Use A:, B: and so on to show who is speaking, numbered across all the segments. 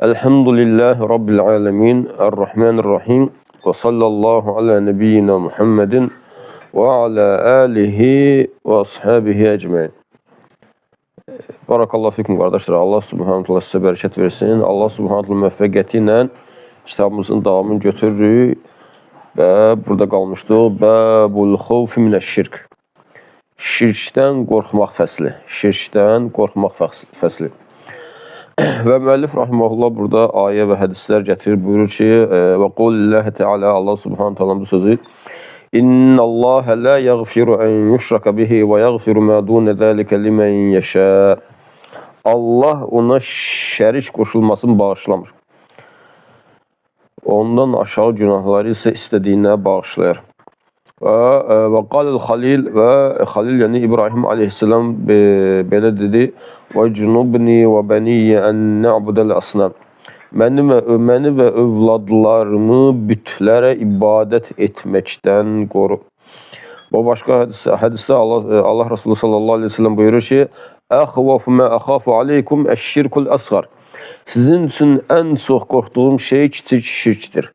A: Elhamdülillahi Rabbil alemin, Errahmanirrahim, ve sallallahu ala nebiyyina Muhammedin ve ala alihi ve ashabihi ecmain. Barakallahu fikum qardaşlar, Allah subhanahu wa ta'ala sizə bərəkət versin. Allah subhanahu wa ta'ala müvəffəqiyyəti ilə kitabımızın davamını götürürük və burada qalmışdıq. Bəbul xavfi minəşşirk. Şirkdən qorxmaq fəsli. Şirkdən qorxmaq fəsli. Və müəllif rahimehullah burada ayə və hədislər gətirir, buyurur ki, və qulilləhi teala, Allah subhanahu ta'ala bu sözü, İnnəlləhə la yəğfiru ən yuşraka bihi və yəğfiru mə dunə zəlikə limən yəşə. Allah ona şərik qoşulmasını bağışlamır. Ondan aşağı günahları isə istədiyinə bağışlayır. Və qalil Xalil və Xalil yəni İbrahim aleyhisselam belə dedi, və cunubni və bəniyyə ən nə'budəl əsnəm. Məni və övladlarımı bütlərə ibadət etməkdən qoru. Və başqa hədisdə Allah Resulü sallallahu aleyhi ve sellem buyurur ki, əxvafu mə əxafu aleykum əşşirkul əsğar. Sizin üçün ən çox qorxduğum şey kiçik şirkdir.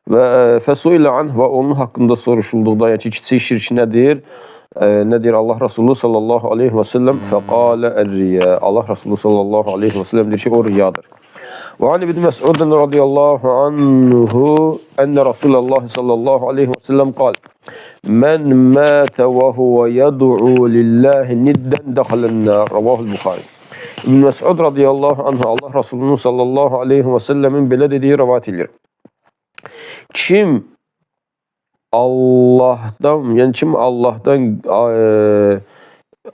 A: Və fəsuilə anh və onun haqqında soruşulduqda, yəni ki, kiçik şirk nədir? Nədir Allah Resulü sallallahu aleyhi və səlləm? Fəqalə ər-riyə. Allah Resulü sallallahu aleyhi və səlləm deyir ki, o riyadır. Və an ibn Məs'udun radiyallahu anhu ənə Resulullah sallallahu aleyhi və səlləm qal, mən mətə və huvə yəd'u lillahi niddən dəxələn-nər. Rəvahul Buxari. İbn Məs'ud radiyallahu anhu Allah Resulünün sallallahu aleyhi və səlləmin belə dediyi rəvat edir. Kim Allah'tan, yəni kim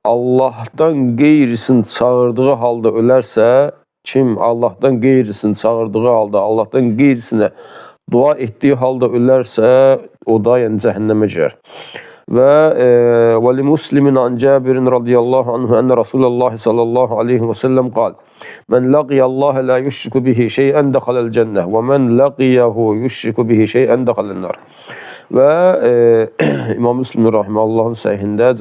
A: Allah'tan qeyrisini çağırdığı halda ölərsə, kim Allah'tan qeyrisini çağırdığı halda, Allah'tan qeyrisinə dua etdiyi halda ölərsə, o da yəni cəhənnəmə girər. Və li Muslimin an Cabirin radiyallahu anhu ənə Resulullah sallallahu aleyhi və səlləm qal, mən laqiyəlləhə la yüşriku bihi şeyən dəxaləl cənnə və mən laqiyəhu yüşriku bihi şeyən dəxaləl nər. Və İmam Müslim rahiməhəllahın səhihində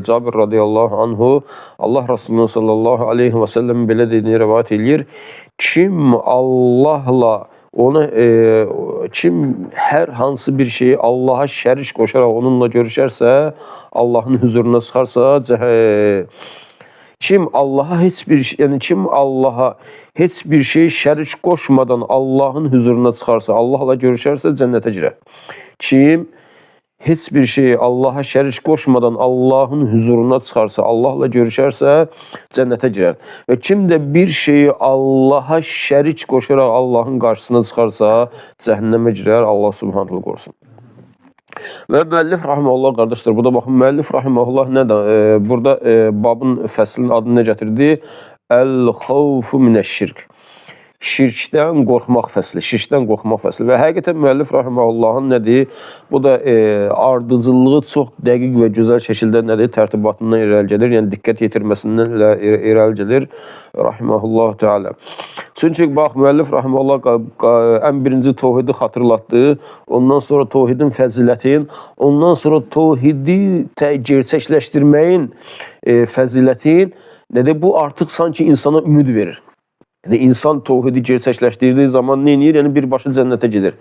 A: Cabir radiyallahu anhu Allah Resulü sallallahu aleyhi və səlləm belə dediyini rəvat edir. Kim Allahla kim hər hansı bir şeyi Allaha şərik qoşaraq onunla görüşərsə, Allahın huzuruna çıxarsa, kim Allaha heç bir şey şərik qoşmadan Allahın huzuruna çıxarsa, Allahla görüşərsə cənnətə girər. Kim heç bir şeyi Allaha şərik qoşmadan Allahın huzuruna çıxarsa, Allahla görüşərsə cənnətə girər. Və kim də bir şeyi Allaha şərik qoşaraq Allahın qarşısına çıxarsa cəhənnəmə girər. Allah subhanahu qorusun. Və müəllif rahimehullah qardaşlar, burada baxın, müəllif rahimehullah nədir? Burada babın fəslinin adını nə gətirdi? Əl-xavfu minəşşirk. Şirkdən qorxmaq fəsli, şirkdən qorxmaq fəsli. Və həqiqətən müəllif rahiməhullahın nədir? Bu da ardıcılığı çox dəqiq və gözəl şəkildə nədir? Tərtibatından irəli gəlir, yəni diqqət yetirməsindən irəli gəlir rahiməhullah teala. Çünki bax, müəllif rahiməhullah ən birinci tövhidi xatırlatdı, ondan sonra tövhidin fəzilətin, ondan sonra tövhidi gerçəkləşdirməyin fəzilətin, nədir? Bu artıq sanki insana ümid verir. Yəni, insan tövhidi gerçəkləşdirdiyi zaman nə edir? Yəni, birbaşa cənnətə gedir.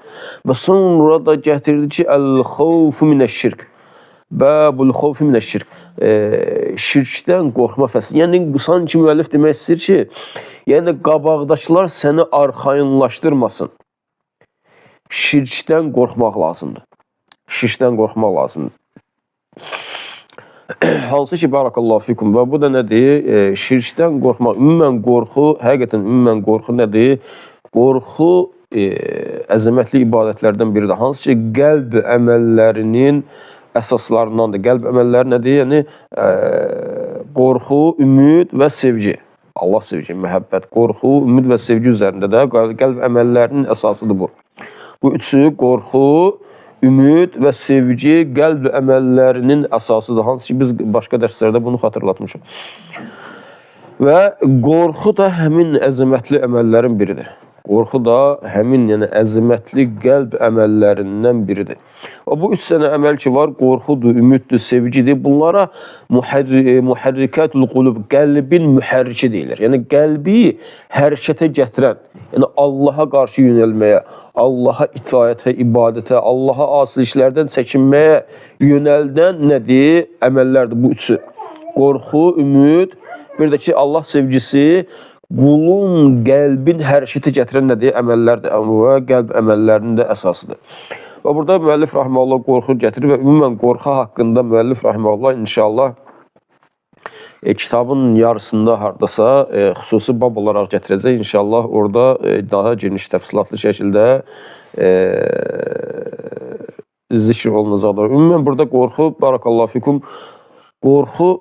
A: Və sonra da gətirdi ki, əl-xavfu minəşşirk. Bəbul xavfi minəşşirk. Şirkdən qorxma fəsli. Yəni, sanki müəllif demək istəyir ki, yəni, qabaqdaşlar səni arxayınlaşdırmasın. Şirkdən qorxmaq lazımdır. Şirkdən qorxmaq lazımdır. Hansı ki, barakallahu fikum, və bu da nədir? Şirkdən qorxmaq, ümumən qorxu, həqiqətən ümumən qorxu nədir? Qorxu əzəmətli ibadətlərdən biridir. Hansı ki, qəlb əməllərinin əsaslarındandır. Qəlb əməlləri nədir? Yəni, qorxu, ümid və sevgi. Allah sevgi, məhəbbət, qorxu, ümid və sevgi üzərində də qəlb əməllərinin əsasıdır bu. Bu üçü, qorxu, ümid və sevgi qəlb əməllərinin əsasıdır. Hansı ki, biz başqa dərslərdə bunu xatırlatmışıq. Və qorxu da həmin əzəmətli əməllərin biridir. Qorxu da həmin yəni əzəmətli qəlb əməllərindən biridir. Və bu 3 dənə əməl ki var, qorxudur, ümiddir, sevgidir. Bunlara muhərrikatul qulub, qəlbin mühərriki deyilir. Yəni qəlbi hərəkətə gətirən, yəni Allaha qarşı yönəlməyə, Allaha itaətə, ibadətə, Allaha asiliklərdən çəkinməyə yönəldən nədir? Əməllərdir bu üçü. Qorxu, ümid, bir də ki Allah sevgisi qulun qəlbin hərəkətə gətirən nədir? Əməllərdir və qəlb əməllərinin də əsasıdır. Və burada müəllif rahimehullah qorxu gətirir və ümumən qorxu haqqında müəllif rahimehullah inşallah kitabın yarısında hardasa xüsusi bab olaraq gətirəcək. İnşallah orada daha geniş təfsilatlı şəkildə zikr olunacaqdır. Ümumən burada qorxu, barakallahu fikum, qorxu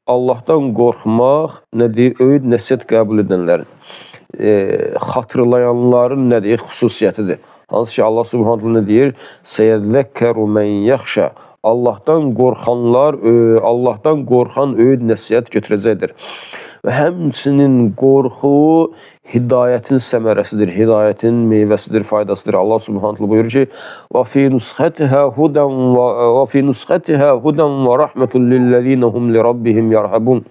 A: Allahdan qorxmaq nədir? Öyüd nəsihət qəbul edənlərin, xatırlayanların nədir? Xüsusiyyətidir. Hansı ki Allah subhanahu nə deyir? Seyəzzəkəru mən yaxşa. Allahdan qorxanlar, Allahdan qorxan öyüd nəsihət götürəcəkdir. Və həmçinin qorxu hidayətin səmərəsidir, hidayətin meyvəsidir, faydasıdır. Allah subhanahu buyurur ki: "Və fi nusxatiha hudan və rahmetun lillezina hum li rabbihim yerhabun."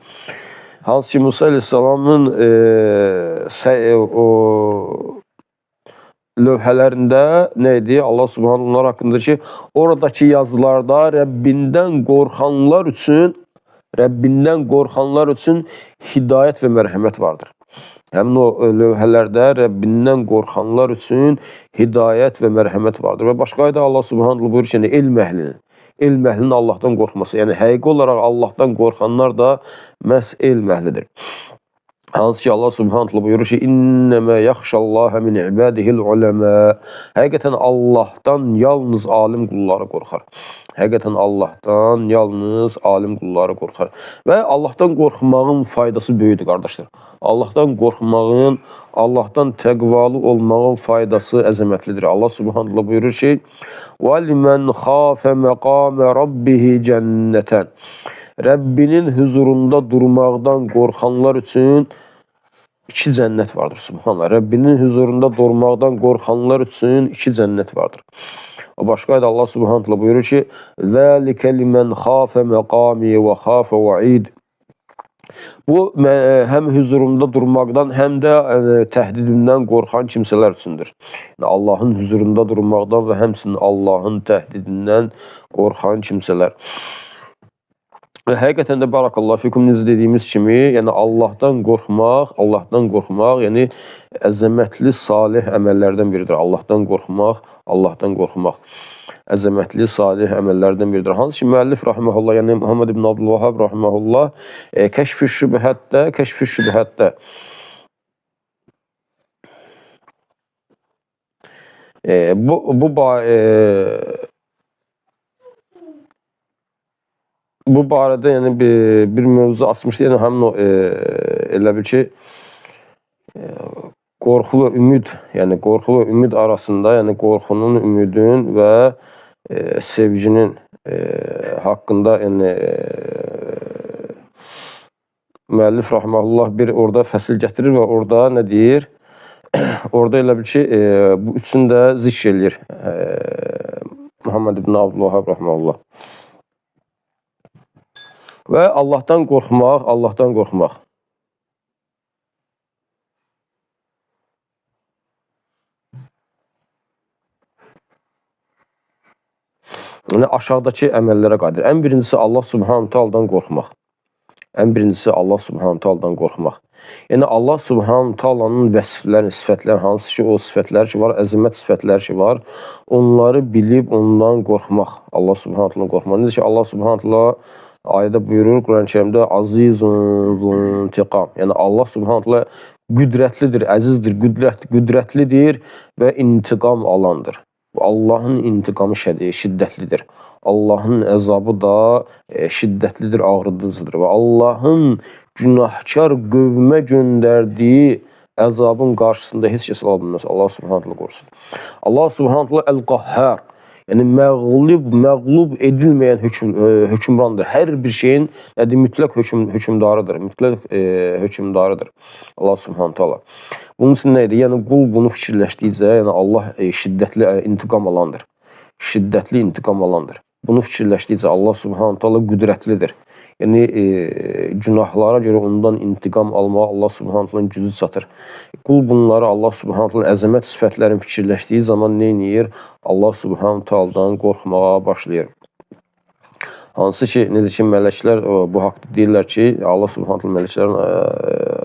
A: Hansı ki Musa əleyhissalamın lövhələrində nə idi? Allah subhanahu onlar haqqında ki, oradakı yazılarda Rəbbindən qorxanlar üçün hidayət və mərhəmət vardır. Həmin o lövhələrdə Rəbbindən qorxanlar üçün hidayət və mərhəmət vardır. Və başqa ayda Allah subhanahu buyurur ki, elm əhlinin Allahdan qorxması. Yəni həqiqi olaraq Allahdan qorxanlar da məhz elm əhlidir. Hansı ki Allah subhanahu buyurur ki, İnnəmə yaxşallaha min ibadihil uləmə. Həqiqətən Allahdan yalnız alim qulları qorxar. Həqiqətən Allahdan yalnız alim qulları qorxar. Və Allahdan qorxmağın faydası böyüdür, qardaşlar. Allahdan qorxmağın, Allahdan təqvalı olmağın faydası əzəmətlidir. Allah subhanahu buyurur ki, وَلِمَنْ خَافَ مَقَامَ رَبِّهِ cənnətən. Rəbbinin huzurunda durmaqdan qorxanlar üçün 2 cənnət vardır. Subhanallah. Rəbbinin huzurunda durmaqdan qorxanlar üçün 2 cənnət vardır. O başqa ayda Allah subhanahu buyurur ki: "Zəlikə limən xafə məqami və xafə vəid." Bu həm huzurunda durmaqdan, həm də təhdidimdən qorxan kimsələr üçündür. Yəni Allahın huzurunda durmaqdan və həmçinin Allahın təhdidindən qorxan kimsələr. Və həqiqətən də barakallahu fikum dediyimiz kimi, yəni Allahdan qorxmaq, yəni əzəmətli salih əməllərdən biridir. Allahdan qorxmaq əzəmətli salih əməllərdən biridir. Hansı ki müəllif rahimehullah, yəni Muhammed ibn Abdülvahhab rahimehullah Kəşf-i Şübhətdə bu barədə yəni bir mövzu açmışdı. Yəni həmin o elə bil ki qorxu və ümid, yəni qorxu və ümid arasında, yəni qorxunun, ümidin və sevginin haqqında yəni müəllif rahimehullah bir orada fəsil gətirir və orada nə deyir? Orada elə bil ki bu üçünü də zikr eləyir Muhammed ibn Abdülvahhab rahimehullah. Və Allahdan qorxmaq. Yəni aşağıdakı əməllərə qadir. Ən birincisi Allah subhanahu taala'dan qorxmaq. Yəni Allah subhanahu taala'nın vəsifləri, sifətləri, hansı ki o sifətlər ki var, əzəmət sifətləri ki var, onları bilib ondan qorxmaq. Allah subhanahu taala'dan qorxmaq. Necə ki Allah subhanahu taala ayədə buyurur Quran-ı Kərimdə azizun zuntiqam. Yəni Allah subhanahu taala qüdrətlidir, əzizdir, qüdrətlidir və intiqam alandır. Allahın intiqamı şiddətlidir. Allahın əzabı da şiddətlidir, ağrıdıcıdır və Allahın günahkar qövmə göndərdiyi əzabın qarşısında heç kəs ala bilməz. Allah subhanahu taala qorusun. Allah subhanahu taala el-Qahhar. Yəni məğlub edilməyən hökmrandır. Hər bir şeyin mütləq hökmdarıdır. Mütləq hökmdarıdır Allah Subhanahu taala. Bunun üçün nə idi? Yəni qul bunu fikirləşdikcə, yəni Allah şiddətli intiqam alandır. Şiddətli intiqam alandır. Bunu fikirləşdikcə Allah Subhanahu taala qüdrətlidir. Yəni günahlara görə ondan intiqam almağa Allah Subhanahu taala'nın gücü çatır. Qul bunları Allah Subhanahu taala'nın əzəmət sifətlərini fikirləşdiyi zaman nə edir? Allah Subhanahu taala'dan qorxmağa başlayır. Hansı ki, necə ki, mələklər bu haqda deyirlər ki, Allah Subhanahu taala mələklərin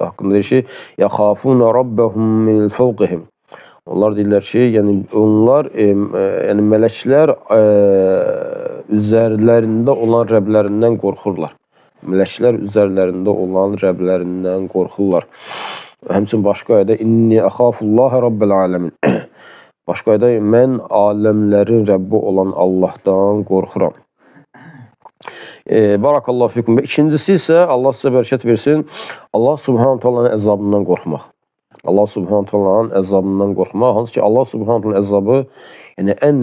A: haqqında deyir ki, "Yaxafuna rabbahum min fawqihim." Onlar deyirlər ki, yəni onlar, yəni mələklər üzərlərində olan Rəblərindən qorxurlar. Mələklər üzərlərində olan Rəblərindən qorxurlar. Həmçinin başqa ayədə "İnni axafullaha rabbel alamin." Başqa ayədə mən aləmlərin Rəbbi olan Allahdan qorxuram. Barakallahu fikum. İkincisi isə Allah sizə bərəkət versin, Allah Subhanahu taala'nın əzabından qorxmaq. Allah Subhanahu taala'nın əzabından qorxmaq. Hansı ki, Allah Subhanahu taala'nın əzabı, yəni ən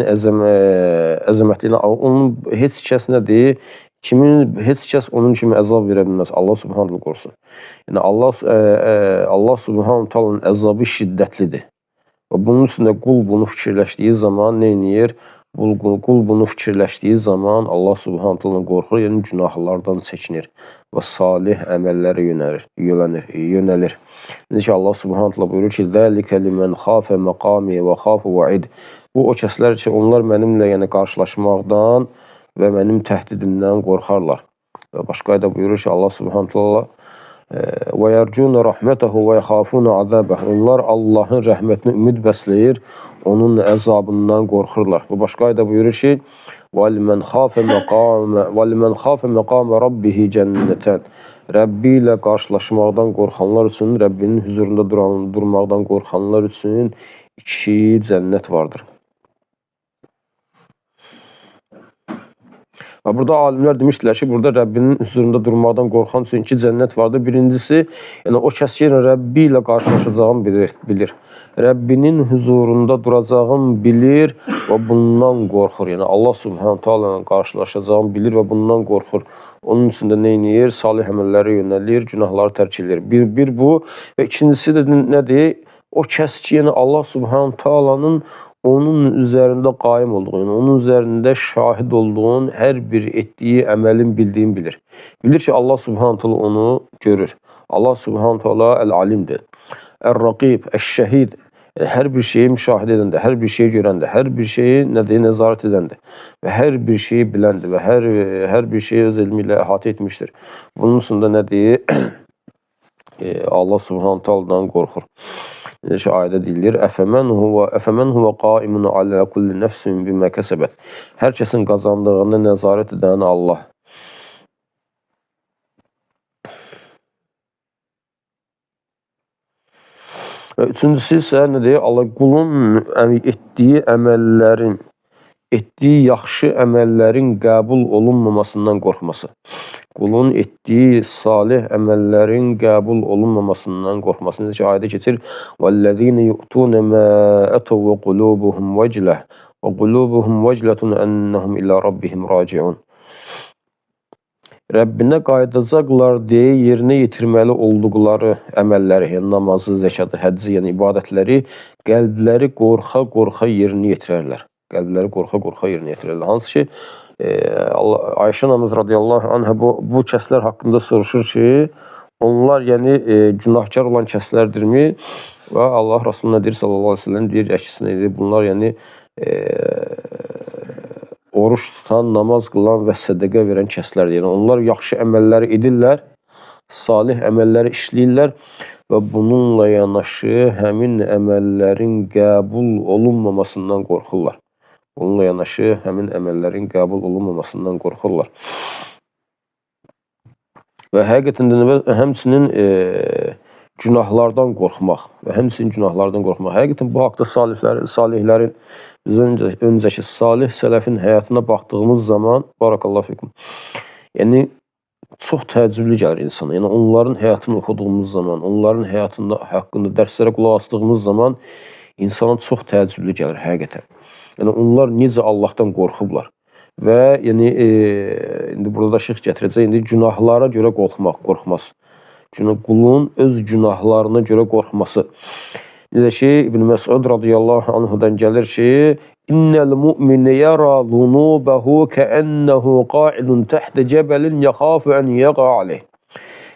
A: əzəmətli, onun heç kəs nə deyir? Heç kəs onun kimi əzab verə bilməz. Allah Subhanahu taala qorusun. Yəni Allah Subhanahu taala'nın əzabı şiddətlidir. Və bunun üstündə qul bunu fikirləşdiyi zaman nə edir? Qul bunu fikirləşdiyi zaman Allah Subhanahu taala'dan qorxur, yəni günahlardan çəkinir və salih əməllərə yönəlir. Necə ki, Allah Subhanahu taala buyurur ki, "Zəlikə limən xafə məqami və xafə vəid." Bu o kəslər ki, onlar mənimlə yəni qarşılaşmaqdan və mənim təhdidimdən qorxarlar. Və başqa ayədə buyurur ki, Allah Subhanahu taala və yercuna rahmetahu və yaxafuna azabəhu. Onlar Allahın rəhmətinə ümid bəsləyir, onun əzabından qorxurlar. Və başqa ayədə buyurur ki, və limen xafə məqamə rabbihi cənnətən. Rəbbi ilə qarşılaşmaqdan qorxanlar üçün, Rəbbinin huzurunda durmaqdan qorxanlar üçün 2 cənnət vardır. Və burada alimlər demişdilər ki, burada Rəbbinin huzurunda durmaqdan qorxan üçün 2 cənnət vardır. Birincisi, yəni o kəs ki, Rəbbi ilə qarşılaşacağını bilir. Rəbbinin huzurunda duracağını bilir və bundan qorxur. Yəni Allah Subhanahu taala ilə qarşılaşacağını bilir və bundan qorxur. Onun üçün də nə edir? Salih əməllərə yönəlir, günahları tərk edir. Bir bu və ikincisi də nədir? O kəs ki, yəni Allah Subhanahu taala'nın onun üzərində qaim olduğunu, onun üzərində şahid olduğun hər bir etdiyi əməlin bildiyini bilir. Bilir ki, Allah Subhanahu taala onu görür. Allah Subhanahu taala el-alimdir. Er-raqib, eş-şəhid, hər bir şeyi müşahidə edəndir, hər bir şeyi görəndir, hər bir şeyi nəzarət edəndir və hər bir şeyi biləndir və hər bir şeyi öz elmi ilə əhatə etmişdir. Bunun üçün də nədir? Allah Subhanahu taala'dan qorxur. Necə ayədə deyilir, əfəmən huvə qaimun alə kulli nəfsin bimə kəsəbət. Hər kəsin qazandığını nəzarət edən Allah. Üçüncüsü isə nədir? Allah qulun etdiyi əməllərin, etdiyi yaxşı əməllərin qəbul olunmamasından qorxması. Qulun etdiyi salih əməllərin qəbul olunmamasından qorxması. Necə ki, ayədə keçir, وَالَّذِينَ يُؤْتُونَ مَا أَتَوْا وَقُلُوبُهُمْ وَجْلَةٌ وَقُلُوبُهُمْ وَجْلَةٌ أَنَّهُمْ إِلَى رَبِّهِمْ رَاجِعُونَ. Rəbbinə qayıdacaqlar deyə yerinə yetirməli olduqları əməlləri, yəni namazı, zəkatı, həcci, yəni ibadətləri, qəlbləri qorxa-qorxa yerinə yetirərlər. Qəlbləri qorxa-qorxa yerinə yetirərlər. Hansı ki, Ayşə anamız radiyallahu anhə bu kəslər haqqında soruşur ki, onlar yəni günahkar olan kəslərdirmi? Və Allah Rasuluna deyir, sallallahu aleyhi ve sellem, deyir, əksinə deyir, bunlar yəni oruç tutan, namaz qılan və sədəqə verən kəslərdir. Yəni onlar yaxşı əməlləri edirlər, salih əməlləri işləyirlər və bununla yanaşı həmin əməllərin qəbul olunmamasından qorxurlar. Bununla yanaşı həmin əməllərin qəbul olunmamasından qorxurlar. Və həqiqətən də həmçinin günahlardan qorxmaq və həmçinin günahlardan qorxmaq. Həqiqətən bu haqda salihlərin, biz öncəki salih sələfin həyatına baxdığımız zaman, barakallahu fikum, yəni çox təəccüblü gəlir insana. Yəni onların həyatını oxuduğumuz zaman, onların həyatında haqqında dərslərə qulaq asdığımız zaman, insana çox təəccüblü gəlir həqiqətən. Yəni onlar necə Allahdan qorxublar və yəni indi burada da şeyx gətirəcək, indi günahlara görə qorxmaz. Qulun öz günahlarına görə qorxması. Necə ki, İbn Məsud radiyallahu anhudan gəlir ki, İnnəl mu'mini yara zunubəhu kəənnəhu qa'idun təhtə cəbəlin yəxafu ən yəqa aleyh.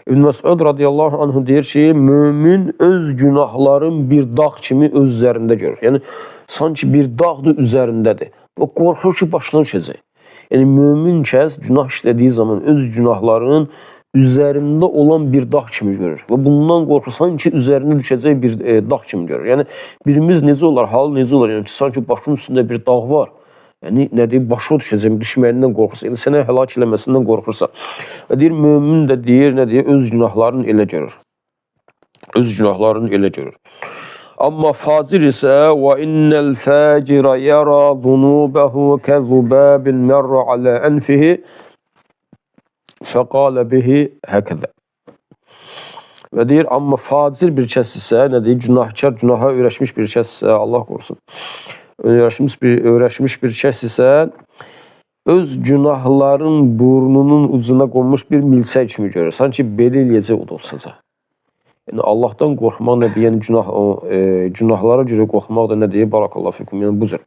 A: İbn Məsud radiyallahu anhu deyir ki, mümin öz günahların bir dağ kimi öz üzərində görür. Yəni, sanki bir dağdır üzərindədir. Və qorxur ki, başına düşəcək. Yəni, mümin kəs günah işlədiyi zaman öz günahların üzərində olan bir dağ kimi görür. Və bundan qorxur, sanki üzərində düşəcək bir dağ kimi görür. Yəni, birimiz necə olar, halı necə olar? Yəni, sanki başının üstündə bir dağ var. Yəni, nə deyir, başına düşəcək, düşməyindən qorxursa, yəni sənə həlak eləməsindən qorxursa. Və deyir, mömin də deyir, nə deyir, öz günahlarını elə görür. Öz günahlarını elə görür. Amma facir isə və innəl fəcirə yərə zunubəhu kəzubəbin mərrə alə ənfihi fəqalə bihi həkədə. Və deyir, amma facir bir kəs isə, nə deyir, günahkar, günaha öyrəşmiş bir kəs isə, Allah qorusun, öyrəşmiş bir kəs isə öz günahların burnunun ucuna qonmuş bir milçək kimi görür. Sanki belə eləyəcək udulsacaq. Yəni, Allahdan qorxmaq nə deyir, yəni günahlara görə qorxmaq da nə deyir, barakallahu fikum, yəni bu cür.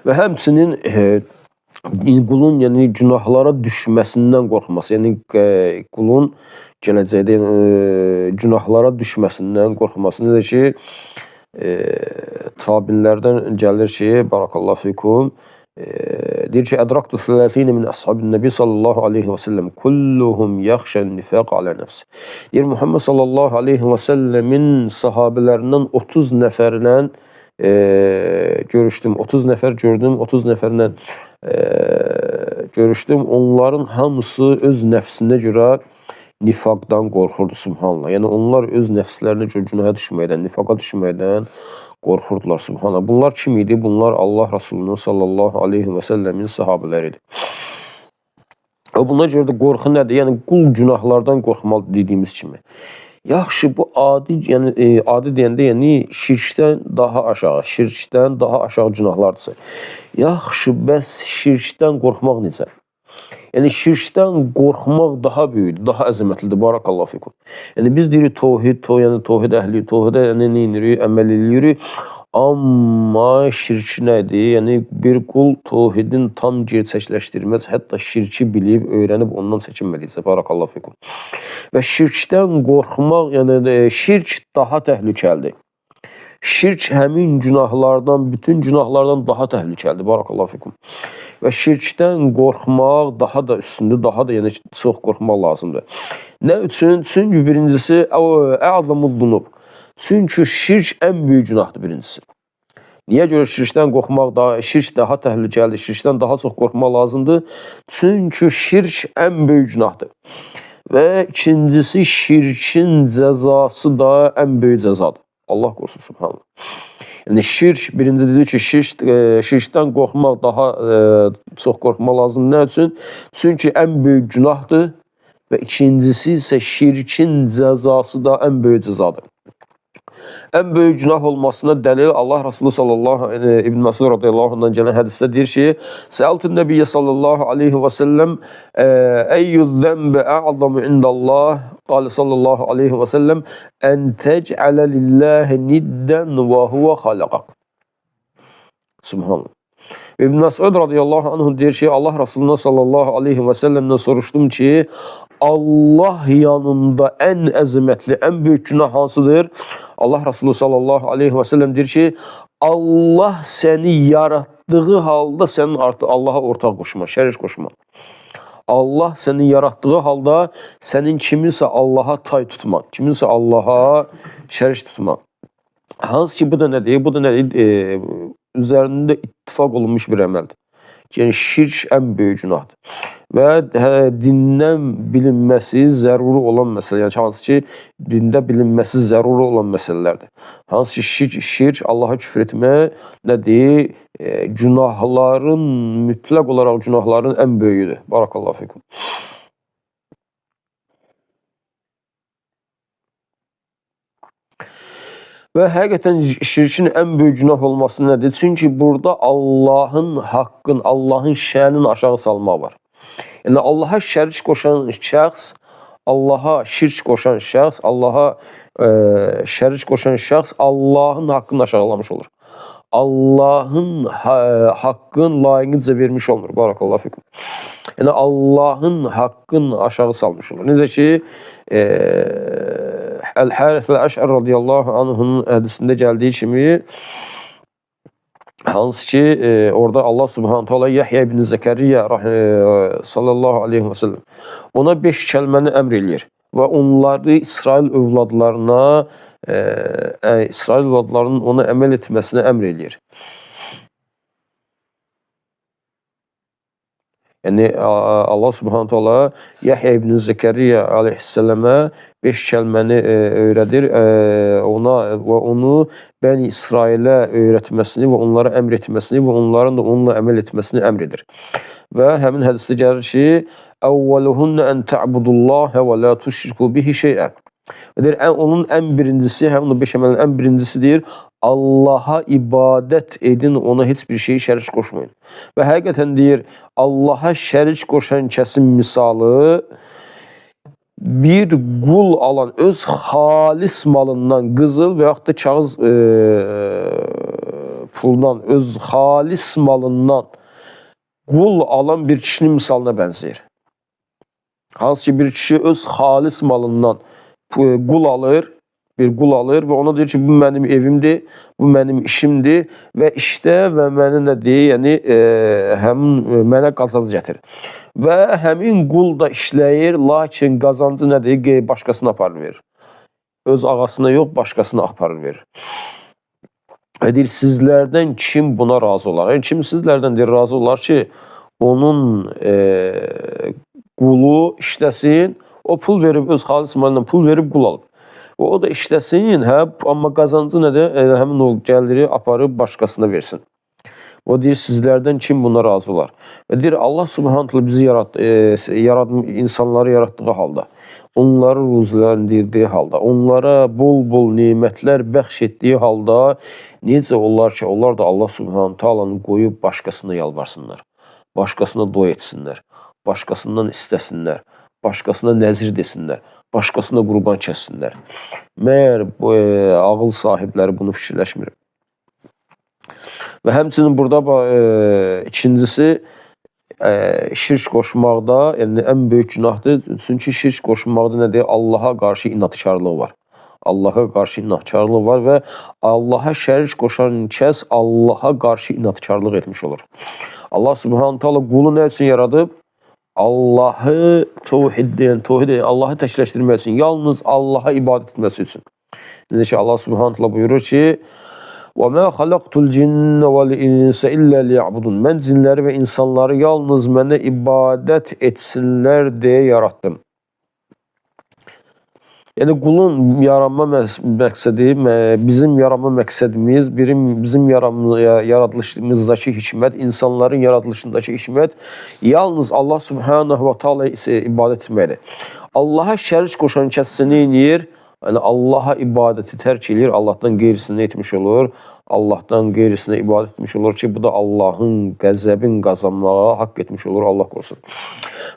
A: Və həmçinin qulun yəni, günahlara düşməsindən qorxması, yəni qulun gələcəkdə günahlara düşməsindən qorxması. Necə ki, tabinlərdən gəlir ki, barakallahu fikum, deyir ki, ədraktu thələthine min əshabin nəbi sallallahu aleyhi və səlləm kulluhum yaxşən nifəq alə nəfsi. Deyir, Muhammed sallallahu aleyhi və səlləmin sahabələrindən 30 nəfərlə görüşdüm, 30 nəfər gördüm, 30 nəfərlə görüşdüm. Onların hamısı öz nəfsinə görə nifaqdan qorxurdu, subhanallah. Yəni, onlar öz nəfslərinə görə günaha düşməkdən, nifaqa düşməkdən qorxurdular, subhanallah. Bunlar kim idi? Bunlar Allah Rasulunun sallallahu aleyhi və səlləmin sahabələri idi. Və buna görə də qorxu nədir? Yəni, qul günahlardan qorxmalı dediyimiz kimi. Yaxşı, bu adi, yəni adi deyəndə, yəni şirkdən daha aşağı günahlardırsa. Yaxşı, bəs şirkdən qorxmaq necə? Yəni, şirkdən qorxmaq daha böyükdür, daha əzəmətlidir, barakallahu fikum. Yəni, biz deyirik, tohid əhli, tohidə neyinirik, əməl edirik. Amma şirk nədir? Yəni, bir qul tohidin tam gerçəkləşdirməz, hətta şirki bilib, öyrənib, ondan çəkinməliysə, barakallahu fikum. Və şirkdən qorxmaq, yəni şirk daha təhlükəlidir. Şirk həmin günahlardan, bütün günahlardan daha təhlükəlidir, barakallahu fikum. Və şirkdən qorxmaq daha da üstündür, daha da yəni çox qorxmaq lazımdır. Nə üçün? Çünki birincisi, ə'zamud dunub. Çünki şirk ən böyük günahdır birincisi. Niyə görə şirkdən qorxmaq daha, şirk daha təhlükəlidir, şirkdən daha çox qorxmaq lazımdır? Çünki şirk ən böyük günahdır. Və ikincisi, şirkin cəzası da ən böyük cəzadır. Allah qorusun, subhanallah. Yəni, şirk, birinci dedi ki, şirkdən qorxmaq daha çox qorxmaq lazım. Nə üçün? Çünki ən böyük günahdır və ikincisi isə şirkin cəzası da ən böyük cəzadır. Ən böyük günah olmasına dəlil Allah Rasulü sallallahu İbn Məsud radiyallahu anhdan gələn hədisdə deyir ki, Səəltün Nəbiyyə sallallahu aleyhi və səlləm Əyyüz zəmbə ə'zamu indəllah Qalə sallallahu aleyhi və səlləm Ən təc'ələ lilləhi niddən və huvə xaləqaq. Subhanallah. İbn Məsud radiyallahu anhu deyir ki, Allah Rasuluna sallallahu aleyhi və səlləmdən soruşdum ki, Allah yanında ən əzəmətli, ən böyük günah hansıdır? Allah Rasulü sallallahu aleyhi və səlləm deyir ki, Allah səni yaratdığı halda sənin artıq Allaha ortaq qoşma, şərik qoşma. Allah səni yaratdığı halda sənin kiminsə Allaha tay tutma, kiminsə Allaha şərik tutma. Hansı ki, bu da nədir? Bu da nədir? Üzərində ittifaq olunmuş bir əməldir. Yəni, şirk ən böyük günahdır. Və dindən bilinməsi zəruri olan məsələ, yəni hansı ki, dində bilinməsi zəruri olan məsələlərdir. Hansı ki, şirk, Allaha küfr etmək nədir? Günahların, mütləq olaraq günahların ən böyüdür. Barakallahu fikum. Və həqiqətən şirkin ən böyük günah olması nədir? Çünki burada Allahın haqqın, Allahın şənini aşağı salmaq var. Yəni Allaha şərik qoşan şəxs, Allaha şirk qoşan şəxs, Allaha şərik qoşan şəxs Allahın haqqını aşağılamış olur. Allahın haqqın layiqincə vermiş olmur. Barakallahu fikum. Yəni Allahın haqqını aşağı salmış olur. Necə ki Əl-Hərith Əl-Əş'ər radiyallahu anhunun hədisində gəldiyi kimi, hansı ki orada Allah subhanahu teala Yahya ibn Zekeriya sallallahu aleyhi və səlləm ona 5 kəlməni əmr eləyir və onları İsrail övladlarına, İsrail övladlarının ona əməl etməsinə əmr eləyir. Yəni Allah subhanahu teala Yahya ibn Zekeriya aleyhisselamə 5 kəlməni öyrədir ona və onu Bəni İsrailə öyrətməsini və onlara əmr etməsini və onların da onunla əməl etməsini əmr edir. Və həmin hədisdə gəlir ki, "Əvvəluhunna an ta'budullaha və la tuşriku bihi şey'an." Deyir, onun ən birincisi, həmin o 5 əməlin ən birincisidir, Allaha ibadət edin, ona heç bir şeyi şərik qoşmayın. Və həqiqətən deyir, Allaha şərik qoşan kəsin misalı, bir qul alan, öz xalis malından, qızıl və yaxud da kağız puldan, öz xalis malından qul alan bir kişinin misalına bənzəyir. Hansı ki, bir kişi öz xalis malından qul alır, bir qul alır və ona deyir ki, bu mənim evimdir, bu mənim işimdir və işdə və mənə nədir, yəni həmin mənə qazanc gətirir. Və həmin qul da işləyir, lakin qazancı nədir, başqasına aparır verir. Öz ağasına yox, başqasına aparır verir. Deyir, sizlərdən kim buna razı olar? Yəni, kim sizlərdən deyir, razı olar ki, onun qulu işləsin, o pul verib, öz xalis malindən pul verib qul alıb. Və o da işləsin, amma qazancı nədir? Həmin o gəliri aparıb başqasına versin. O deyir, sizlərdən kim buna razı olar? Və deyir, Allah subhanahu bizi insanları yaratdığı halda, onları ruzləndirdiyi halda, onlara bol-bol nemətlər bəxş etdiyi halda, necə olar ki, onlar da Allah subhanahu taalanı qoyub başqasına yalvarsınlar, başqasına dua etsinlər, başqasından istəsinlər, başqasına nəzir desinlər, başqasına qurban kəssinlər. Məyər ağıl sahibləri bunu fikirləşmir. Və həmçinin burada ikincisi, şirk qoşmaqda, yəni ən böyük günahdır. Çünki şirk qoşmaqda nədir? Allaha qarşı inatkarlıq var. Allaha qarşı inatkarlıq var və Allaha şərik qoşan kəs Allaha qarşı inatkarlıq etmiş olur. Allah subhanahu taala qulu nə üçün yaradıb? Allahı Allahı təkləşdirmək üçün, yalnız Allaha ibadət etməsi üçün. Necə ki, Allah subhanahu taala buyurur ki, وَمَا خَلَقْتُ الْجِنَّ وَالْإِنْسَ إِلَّا لِيَعْبُدُونَ Mən cinləri və insanları yalnız mənə ibadət etsinlər deyə yarattım. Yəni, qulun yaranma məqsədi, bizim yaranma məqsədimiz, bizim yaradılışımızdakı hikmət, insanların yaradılışındakı hikmət yalnız Allah subhanahu wa ta'ala ibadət etməkdir. Allaha şərik qoşan kəs nə edir? Yəni, Allaha ibadəti tərk edir, Allahdan qeyrisini etmiş olur, Allahdan qeyrisinə ibadət etmiş olur ki, bu da Allahın qəzəbin qazanmağa haqq etmiş olur, Allah qorusun.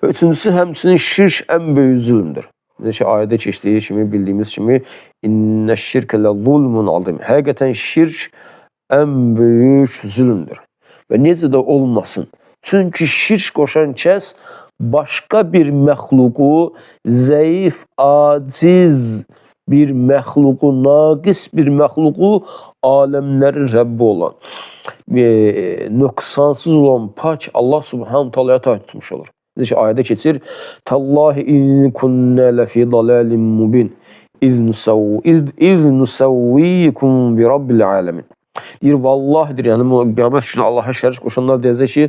A: Və üçüncüsü, həmçinin şirk ən böyük zülmdür. Necə ki, ayədə keçdiyi kimi, bildiyimiz kimi, İnnə şirkə lə zulmun azim. Həqiqətən şirk ən böyük zülmdür. Və necə də olmasın? Çünki şirk qoşan kəs başqa bir məxluqu, zəif, aciz bir məxluqu, naqis bir məxluqu, aləmlərin Rəbbi olan, nöqsansız olan pak Allah subhanahu ta'alaya tabi tutmuş olur. Necə ki, ayədə keçir, Tallahi in kunnə ləfi dalalin mubin, iz nusavvikum bi rabbil aləmin. Deyir, vallahidir, yəni qiyamət üçün Allaha şərik qoşanlar deyəcək ki,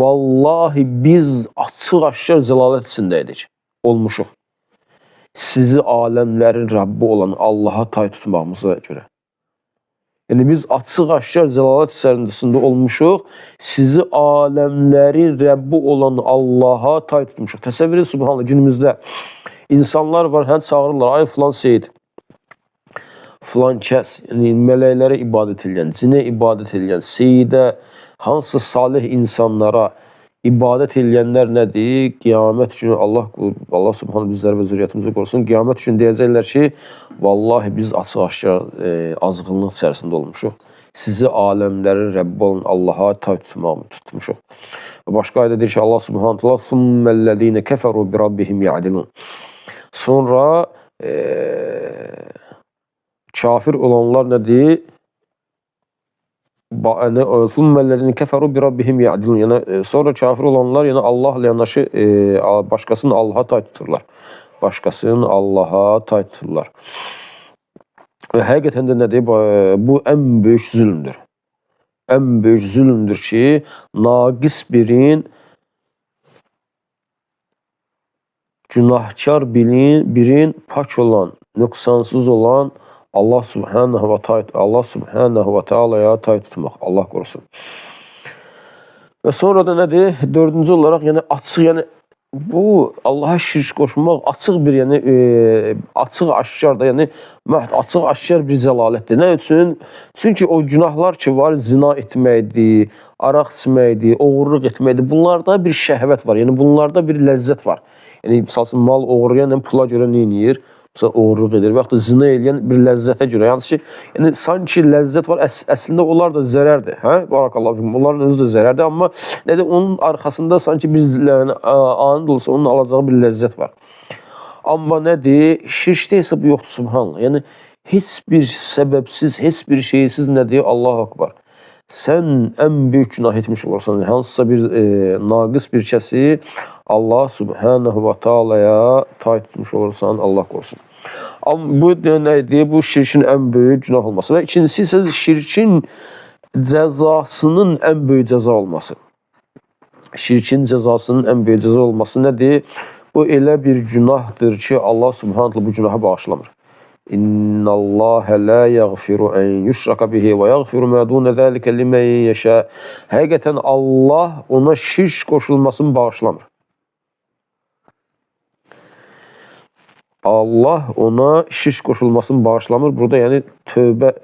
A: vallahi biz açıq-aşkar zəlalət içindəydik, olmuşuq. Sizi aləmlərin Rəbbi olan Allaha tay tutmağımıza görə. Yəni, biz açıq-aşkar zəlalət içərisində olmuşuq, sizi aləmlərin Rəbbi olan Allaha tay tutmuşuq. Təsəvvür edin, subhanallah, günümüzdə insanlar var, çağırırlar, ay filan Seyid, filan kəs, yəni mələklərə ibadət edən, cinə ibadət edən, seyidə, hansı salih insanlara ibadət edənlər nədir? Qiyamət günü Allah Subhanahu bizləri və zürriyyətimizi qorusun. Qiyamət günü deyəcəklər ki, vallahi biz açıq-aşkar azğınlıq içərisində olmuşuq. Sizi aləmlərin Rəbbi olan Allaha tabe tutmuşuq. Və başqa ayədə deyir ki, Allah Subhanahu taala "Summellezine keferu bi rabbihim ya'dilun." Sonra kafir olanlar nədir? "Summellezine keferu bi rabbihim ya'dilun." Yəni sonra kafir olanlar, yəni Allahla yanaşı başqasını Allaha tay tuturlar. Başqasını Allaha tay tuturlar. Və həqiqətən də nədir? Bu ən böyük zülmdür. Ən böyük zülmdür ki, naqis birin, günahkar birin pak olan, nöqsansız olan Allah Subhanahu və Taala'ya tay tutmaq. Allah qorusun. Və sonra da nədir? Dördüncü olaraq, yəni açıq, yəni bu Allaha şirk qoşmaq açıq bir, yəni açıq aşkar da, yəni açıq aşkar bir zəlalətdir. Nə üçün? Çünki o günahlar ki var, zina etməkdir, araq içməkdir, oğurluq etməkdir. Bunlarda bir şəhvət var. Yəni bunlarda bir ləzzət var. Yəni misalsın mal oğurlayan pula görə nə edir? Məsələn, oğurluq edir və yaxud da zina edən bir ləzzətə görə. Yəni sanki ləzzət var, əslində onlar da zərərdir. Hə? Barakallahu fikum. Onların özü də zərərdir, amma nədir? Onun arxasında sanki bir anı da olsa onun alacağı bir ləzzət var. Amma nədir? Şirkdə isə bu yoxdur, subhanallah. Yəni heç bir səbəbsiz, heç bir şeysiz nədir? Allahu akbar. Sən ən böyük günah etmiş olursan, hansısa bir naqis bir kəsi Allah Subhanahu və Taala'ya tay tutmuş olursan, Allah qorusun. Amma bu nədir? Bu şirkin ən böyük günah olması. Və ikincisi isə şirkin cəzasının ən böyük cəza olması. Şirkin cəzasının ən böyük cəza olması nədir? Bu elə bir günahdır ki, Allah Subhanahu bu günahı bağışlamır. İnnallâhe lâ yaghfiru en yushraka bihi ve yaghfiru ma dûne zâlike limen yeşâ. Həqiqətən Allah ona şirk qoşulmasını bağışlamır. Allah ona şirk qoşulmasını bağışlamır. Burada yəni tövbə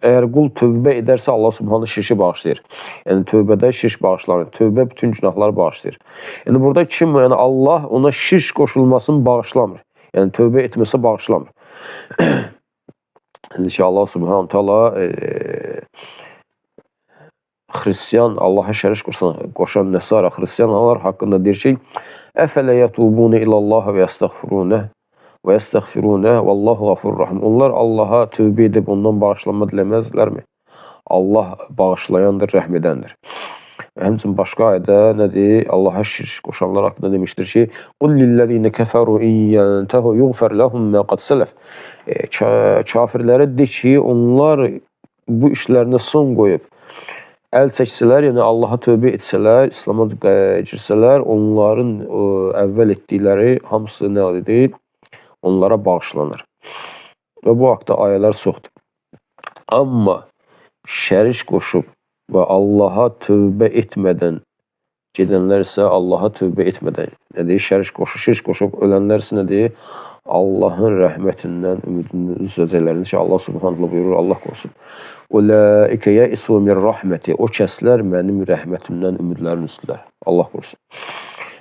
A: əgər qul tövbə edərsə Allah Subhanahu şirki bağışlayır. Yəni tövbədə şirk bağışlanır. Tövbə bütün günahları bağışlayır. Yəni burada kim, yəni Allah ona şirk qoşulmasını bağışlamır. Yəni tövbə etməsə bağışlamır. İnşallah Subhanahu Taala Hristiyan, Allaha şərik qoşan nəsara Hristiyanlar haqqında deyir ki, "Əfələ yətubuna ilallah və yəstəğfirunə vallahu gafurur rahim." Onlar Allaha tövbə edib ondan bağışlanma diləməzlərmi? Allah bağışlayandır, rəhm edəndir. Həmçinin başqa ayədə nədir? Allaha şirk qoşanlar haqqında demişdir ki, "Qul lillezine keferu in yantahu yughfar lahum ma qad salaf." Kafirlərə de ki, onlar bu işlərinə son qoyub əl çəksələr, yəni Allaha tövbə etsələr, İslam'a girsələr, onların əvvəl etdikləri hamısı nədir? Onlara bağışlanır. Və bu haqda ayələr çoxdur. Amma şərik qoşub və Allaha tövbə etmədən gedənlər isə Allaha tövbə etmədən, nədir? Şirk qoşub ölənlər isə nədir? Allahın rəhmətindən ümidini üzəcəklərini ki, Allah Subhanahu buyurur, Allah qorusun. Ulaike yaisu min rahmeti. O kəslər mənim rəhmətimdən ümidlərini üstülər. Allah qorusun.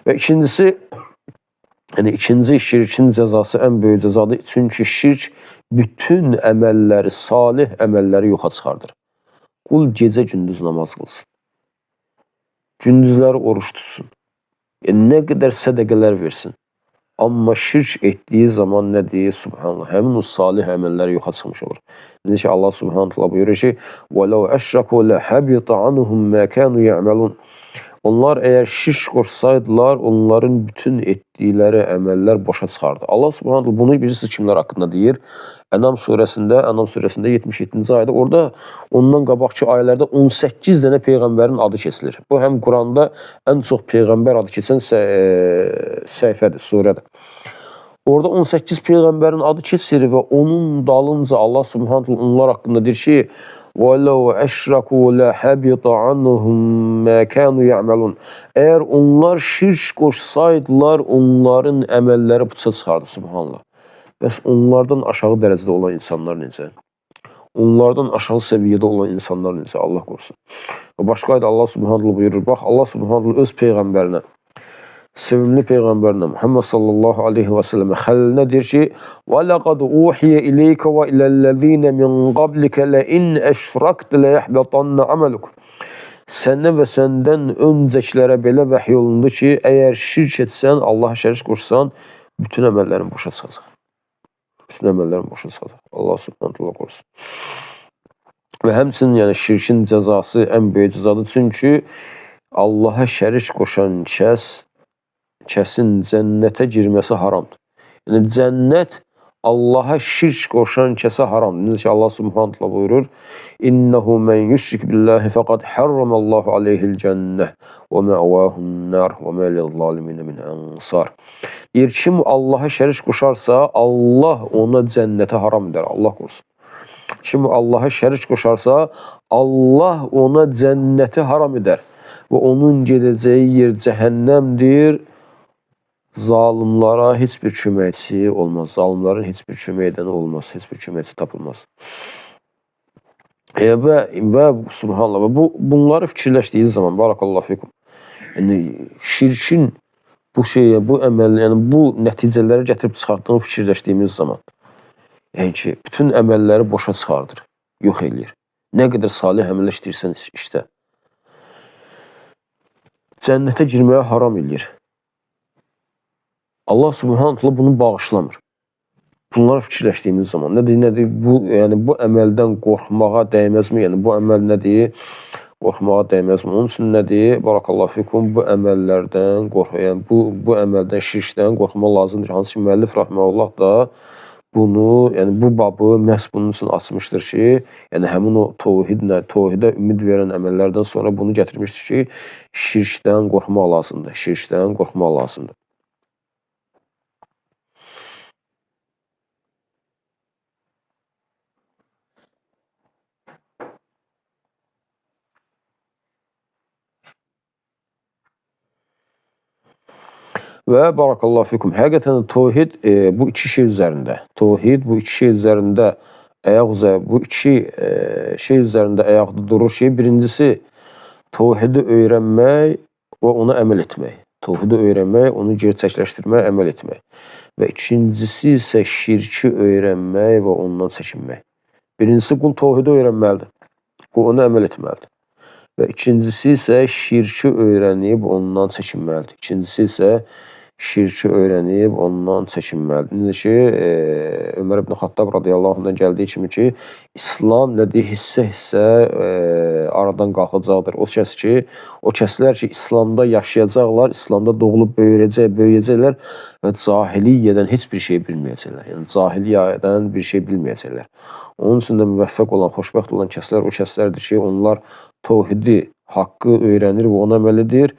A: Və ikincisi, yəni ikinci şirkin cəzası ən böyük cəzadır. Çünki şirk bütün əməlləri, salih əməlləri yoxa çıxardır. Qul gecə gündüz namaz qılsın. Gündüzləri oruç tutsun. Nə qədər sədəqələr versin. Amma şirk etdiyi zaman nə deyir? Subhanallah, həmin o salih əməllər yoxa çıxmış olur. Necə ki, Allah Subhanahu buyurur ki, وَلَوْ أَشْرَكُوا لَحَبِطَ عَنْهُمْ مَا كَانُوا يَعْمَلُونَ. Onlar əgər şirk qoşsaydılar, onların bütün etdikləri əməllər boşa çıxardı. Allah Subhanahu bunu bilirsiniz kimlər haqqında deyir? Ənam surəsində 77-ci ayədə, orada ondan qabaqki ayələrdə 18 dənə peyğəmbərin adı kesilir. Bu həm Quranda ən çox peyğəmbər adı keçən səhifədir, surədir. Orada 18 peyğəmbərin adı kesilir və onun dalınca Allah Subhanahu onlar haqqında deyir ki, وَلَوْ أَشْرَكُوا لَحَبِطَ عَنْهُمْ مَا كَانُوا يَعْمَلُونَ. Əgər onlar şirk qoşsaydılar, onların əməlləri puça çıxardı, subhanallah. Bəs onlardan aşağı dərəcədə olan insanlar necə? Onlardan aşağı səviyyədə olan insanlar necə? Allah qorusun. Və başqa ayda Allah Subhanahu buyurur. Bax, Allah Subhanahu öz peyğəmbərinə, sevimli peyğəmbərinə Muhammed sallallahu aleyhi və səlləmə xəlilinə deyir ki: "Və laqad uhiyə ileykə və iləllezine min qablikə in əşrakte ləyəhbətanna amaluk." Sənə və səndən öncəkilərə belə vəhy olundu ki, əgər şirk etsən, Allaha şərik qoşsan, bütün əməllərin boşa çıxacaq. Bütün əməllərin boşa çıxacaq. Allah Subhanahu qorusun. Və həmçinin yəni şirkin cəzası ən böyük cəzadır. Çünki Allaha şərik qoşan kəsin cənnətə girməsi haramdır. Yəni cənnət Allaha şirk qoşan kəsə haramdır. Necə ki Allah Subhanahu buyurur: "İnnehu men yushrik billahi faqad harramallahu aleyhi'l cenneh və ma'vahun nar və ma liz-zalimin min ansar." Deyir, kim Allaha şərik qoşarsa, Allah ona cənnətə haram edər. Allah qorusun. Kim Allaha şərik qoşarsa, Allah ona cənnəti haram edər və onun gedəcəyi yer cəhənnəmdir. Zalimlara heç bir köməkçi olmaz. Zalimların heç bir kömək edəni olmaz. Heç bir köməkçi tapılmaz. Və subhanallah, bunları fikirləşdiyi zaman, barakallahu fikum, yəni şirkin bu şeyə, bu əməl, yəni bu nəticələri gətirib çıxardığını fikirləşdiyimiz zaman, yəni ki, bütün əməlləri boşa çıxardır, yox eləyir. Nə qədər salih əməl işləyirsən işdə. Cənnətə girməyə haram eləyir. Allah Subhanahu bunu bağışlamır. Bunları fikirləşdiyimiz zaman nədir? Bu əməldən qorxmağa dəyməzmi? Yəni bu əməl nədir? Qorxmağa dəyməzmi? Onun üçün nədir? Barakallahu fikum, bu əməllərdən qorxmayan, bu əməldən, şirkdən qorxmaq lazımdır. Hansı ki, müəllif rahmehullah da bunu, yəni bu babı məhz bunun üçün açmışdır ki, yəni həmin o təvhidə ümid verən əməllərdən sonra bunu gətirmişdir ki, şirkdən qorxmaq lazımdır. Şirkdən qorxmaq lazımdır. Və barakallahu fikum, həqiqətən təvhid bu iki şey üzərində, bu iki şey üzərində ayaqda durur ki, birincisi təvhidi öyrənmək və ona əməl etmək. Təvhidi öyrənmək, onu gerçəkləşdirmək, əməl etmək. Və ikincisi isə şirki öyrənmək və ondan çəkinmək. Birincisi qul təvhidi öyrənməlidir, qul ona əməl etməlidir. Və ikincisi isə şirki öyrənib ondan çəkinməlidir. İkincisi isə şirki öyrənib ondan çəkinməlidir. Necə ki, Ömər ibn Xattab radiyallahu anhdan gəldiyi kimi ki, İslam nədir? Hissə-hissə aradan qalxacaqdır. O kəslər ki, İslamda yaşayacaqlar, İslamda doğulub böyüyəcəklər və cahiliyyədən heç bir şey bilməyəcəklər. Yəni, cahiliyyədən bir şey bilməyəcəklər. Onun üçün də müvəffəq olan, xoşbəxt olan kəslər o kəslərdir ki, onlar təvhidi, haqqı öyrənir və ona əməl edir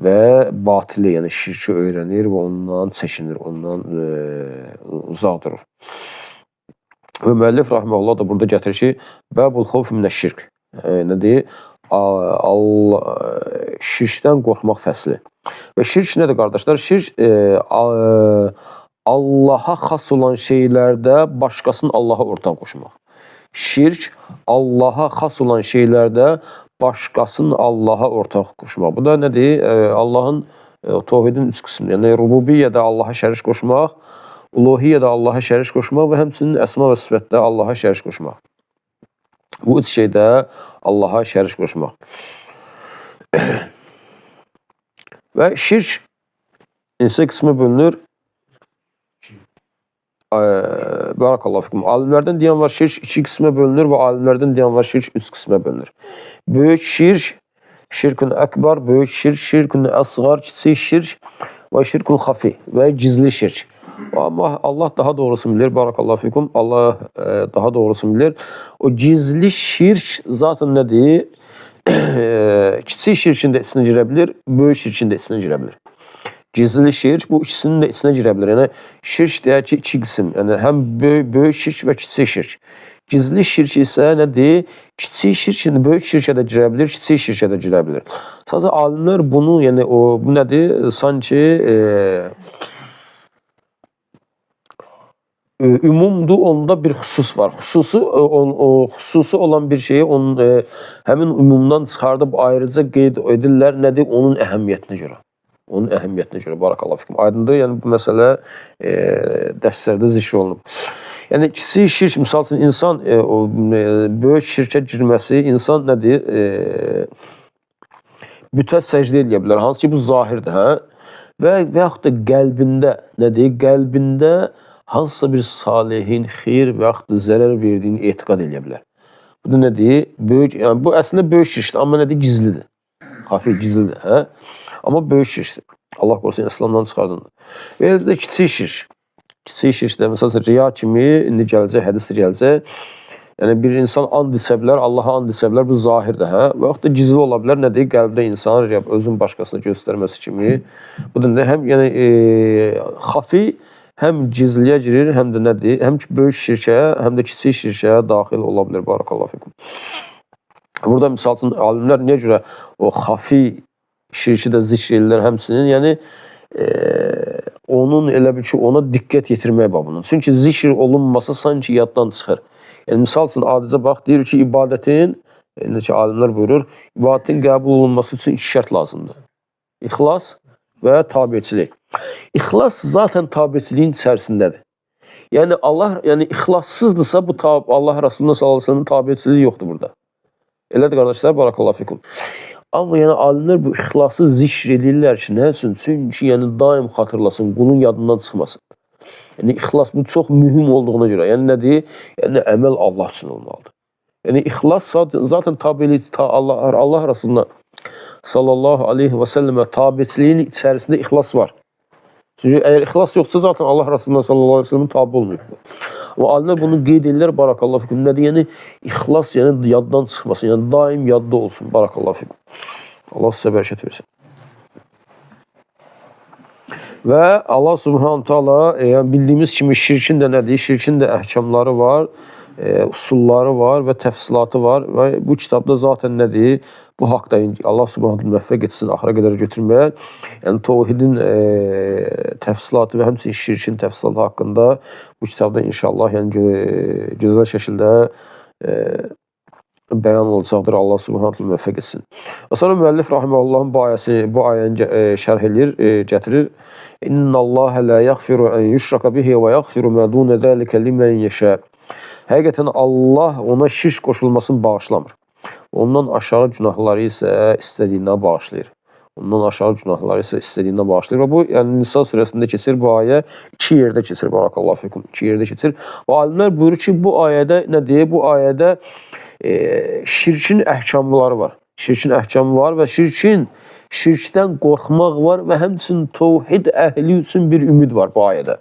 A: və batili, yəni şirki öyrənir və ondan çəkinir, ondan uzaq durur. Və müəllif rahmehullah da burada gətirir ki, bəbul xavf minəş-şirk. Nədir? Şirkdən qorxmaq fəsli. Və şirk nədir, qardaşlar? Şirk Allaha xas olan şeylərdə başqasını Allaha ortaq qoşmaq. Şirk Allaha xas olan şeylərdə başqasını Allaha ortaq qoşmaq. Bu da nədir? Allahın təvhidin üç qismi. Yəni rububiyyədə Allaha şərik qoşmaq, uluhiyyədə Allaha şərik qoşmaq və həmçinin əsma və sifətdə Allaha şərik qoşmaq. Bu üç şeydə Allaha şərik qoşmaq. Və şirk neçə qismə bölünür? Barakallahu fikum. Alimlərdən deyən var şirk 2 qismə bölünür və alimlərdən deyən var şirk 3 qismə bölünür. Böyük şirk, şirkun əkbar, böyük şirk, şirkun əsğar, kiçik şirk və şirkun xafi və gizli şirk. Amma Allah daha doğrusunu bilir. Barakallahu fikum. Allah daha doğrusunu bilir. O gizli şirk zaten nədir? Kiçik şirkin də içinə girə bilir, böyük şirkin də içinə girə bilir. Gizli şirk bu ikisinin də içinə girə bilir. Yəni şirk deyək ki, 2 qism. Yəni həm böyük şirk və kiçik şirk. Gizli şirk isə nədir? Kiçik şirk, böyük şirkə də girə bilir, kiçik şirkə də girə bilir. Sadəcə alimlər bunu, yəni bu nədir? Sanki ümumdur, onda bir xüsus var. Xüsusi olan bir şeyi həmin ümumdan çıxardıb ayrıca qeyd edirlər. Nədir? Onun əhəmiyyətinə görə. Onun əhəmiyyətinə görə. Barakallahu fikum. Aydındır? Yəni bu məsələ dərslərdə zikr olunub. Yəni kiçik şirk, misal üçün insan böyük şirkə girməsi, insan nədir? Bütə səcdə edə bilər. Hansı ki bu zahirdir, hə? Və yaxud da qəlbində nədir? Qəlbində hansısa bir salihin xeyir və yaxud da zərər verdiyini etiqad edə bilər. Bu da nədir? Yəni bu əslində böyük şirkdir, amma nədir? Gizlidir. Xafi, gizlidir, hə? Amma böyük şirkdir. Allah qorusun, İslamdan çıxardındır. Və eləcə də kiçik şirk. Kiçik şirkdə, məsələn, riya kimi, indi gələcək, hədis gələcək. Yəni bir insan and içə bilər, Allaha and içə bilər, bu zahirdir, hə? Və yaxud da gizli ola bilər, nədir? Qəlbdə insan özün başqasına göstərməsi kimi. Bu da həm yəni xafi, həm gizliyə girir, həm də nədir? Həm böyük şirkə, həm də kiçik şirkə daxil ola bilər. Barakallahu fikum. Burada misal üçün alimlər niyə görə o xafi şirki də zikr edirlər həmçinin? Yəni onun elə bir ki, ona diqqət yetirmək babından. Çünki zikr olunmasa sanki yaddan çıxır. Yəni misal üçün adicə bax, deyir ki, ibadətin, necə alimlər buyurur, ibadətin qəbul olunması üçün 2 şərt lazımdır. İxlas və tabiçilik. İxlas zaten tabiçiliyin içərisindədir. Yəni Allah, yəni ixlassızdırsa bu Allah Rasulullah sallallahu əleyhi və səlləmin tabiçiliyi yoxdur burada. Elədir qardaşlar, barakallahu fikum. Amma yəni alimlər bu ixlası zikr edirlər ki, nə üçün? Çünki yəni daim xatırlasın, qulun yadından çıxmasın. Yəni ixlas bu çox mühüm olduğuna görə. Yəni nədir? Yəni əməl Allah üçün olmalıdır. Yəni ixlas zaten tabiilik Allah Rasulullah sallallahu aleyhi və səlləmə tabiçiliyin içərisində ixlas var. Çünki əgər ixlas yoxsa zaten Allah Rasulullah sallallahu aleyhi və səlləmin tabi olmayıb. Və alimlər bunu qeyd edirlər, barakallahu fikum. Nədir? Yəni ixlas yəni yaddan çıxmasın, yəni daim yadda olsun. Barakallahu fikum. Allah sizə bərəkət versin. Və Allah subhanahu taala yəni bildiyimiz kimi şirkin də nədir? Şirkin də əhkamları var, usulları var və təfsilatı var və bu kitabda zaten nədir? Bu haqda Allah subhanahu müvəffəq etsin axıra qədər götürməyə. Yəni təvhidin təfsilatı və həmçinin şirkin təfsilatı haqqında bu kitabda inşallah yəni gözəl şəkildə bəyan olacaqdır. Allah subhanahu müvəffəq etsin. Və sonra müəllif rahimehullahın bu ayəni şərh edir, gətirir. İnnallahə la yaghfiru an yushraka bihi və yaghfiru ma dun zalika limen yasha. Həqiqətən Allah ona şirk qoşulmasını bağışlamır. Ondan aşağı günahları isə istədiyinə bağışlayır. Ondan aşağı günahları isə istədiyinə bağışlayır. Və bu yəni Nisa surəsində keçir, bu ayə 2 yerdə keçir. Barakallahu fikum. 2 yerdə keçir. Və alimlər buyurur ki, bu ayədə nədir? Bu ayədə şirkin əhkamları var. Şirkin əhkamı var və şirkdən qorxmaq var və həmçinin təvhid əhli üçün bir ümid var bu ayədə.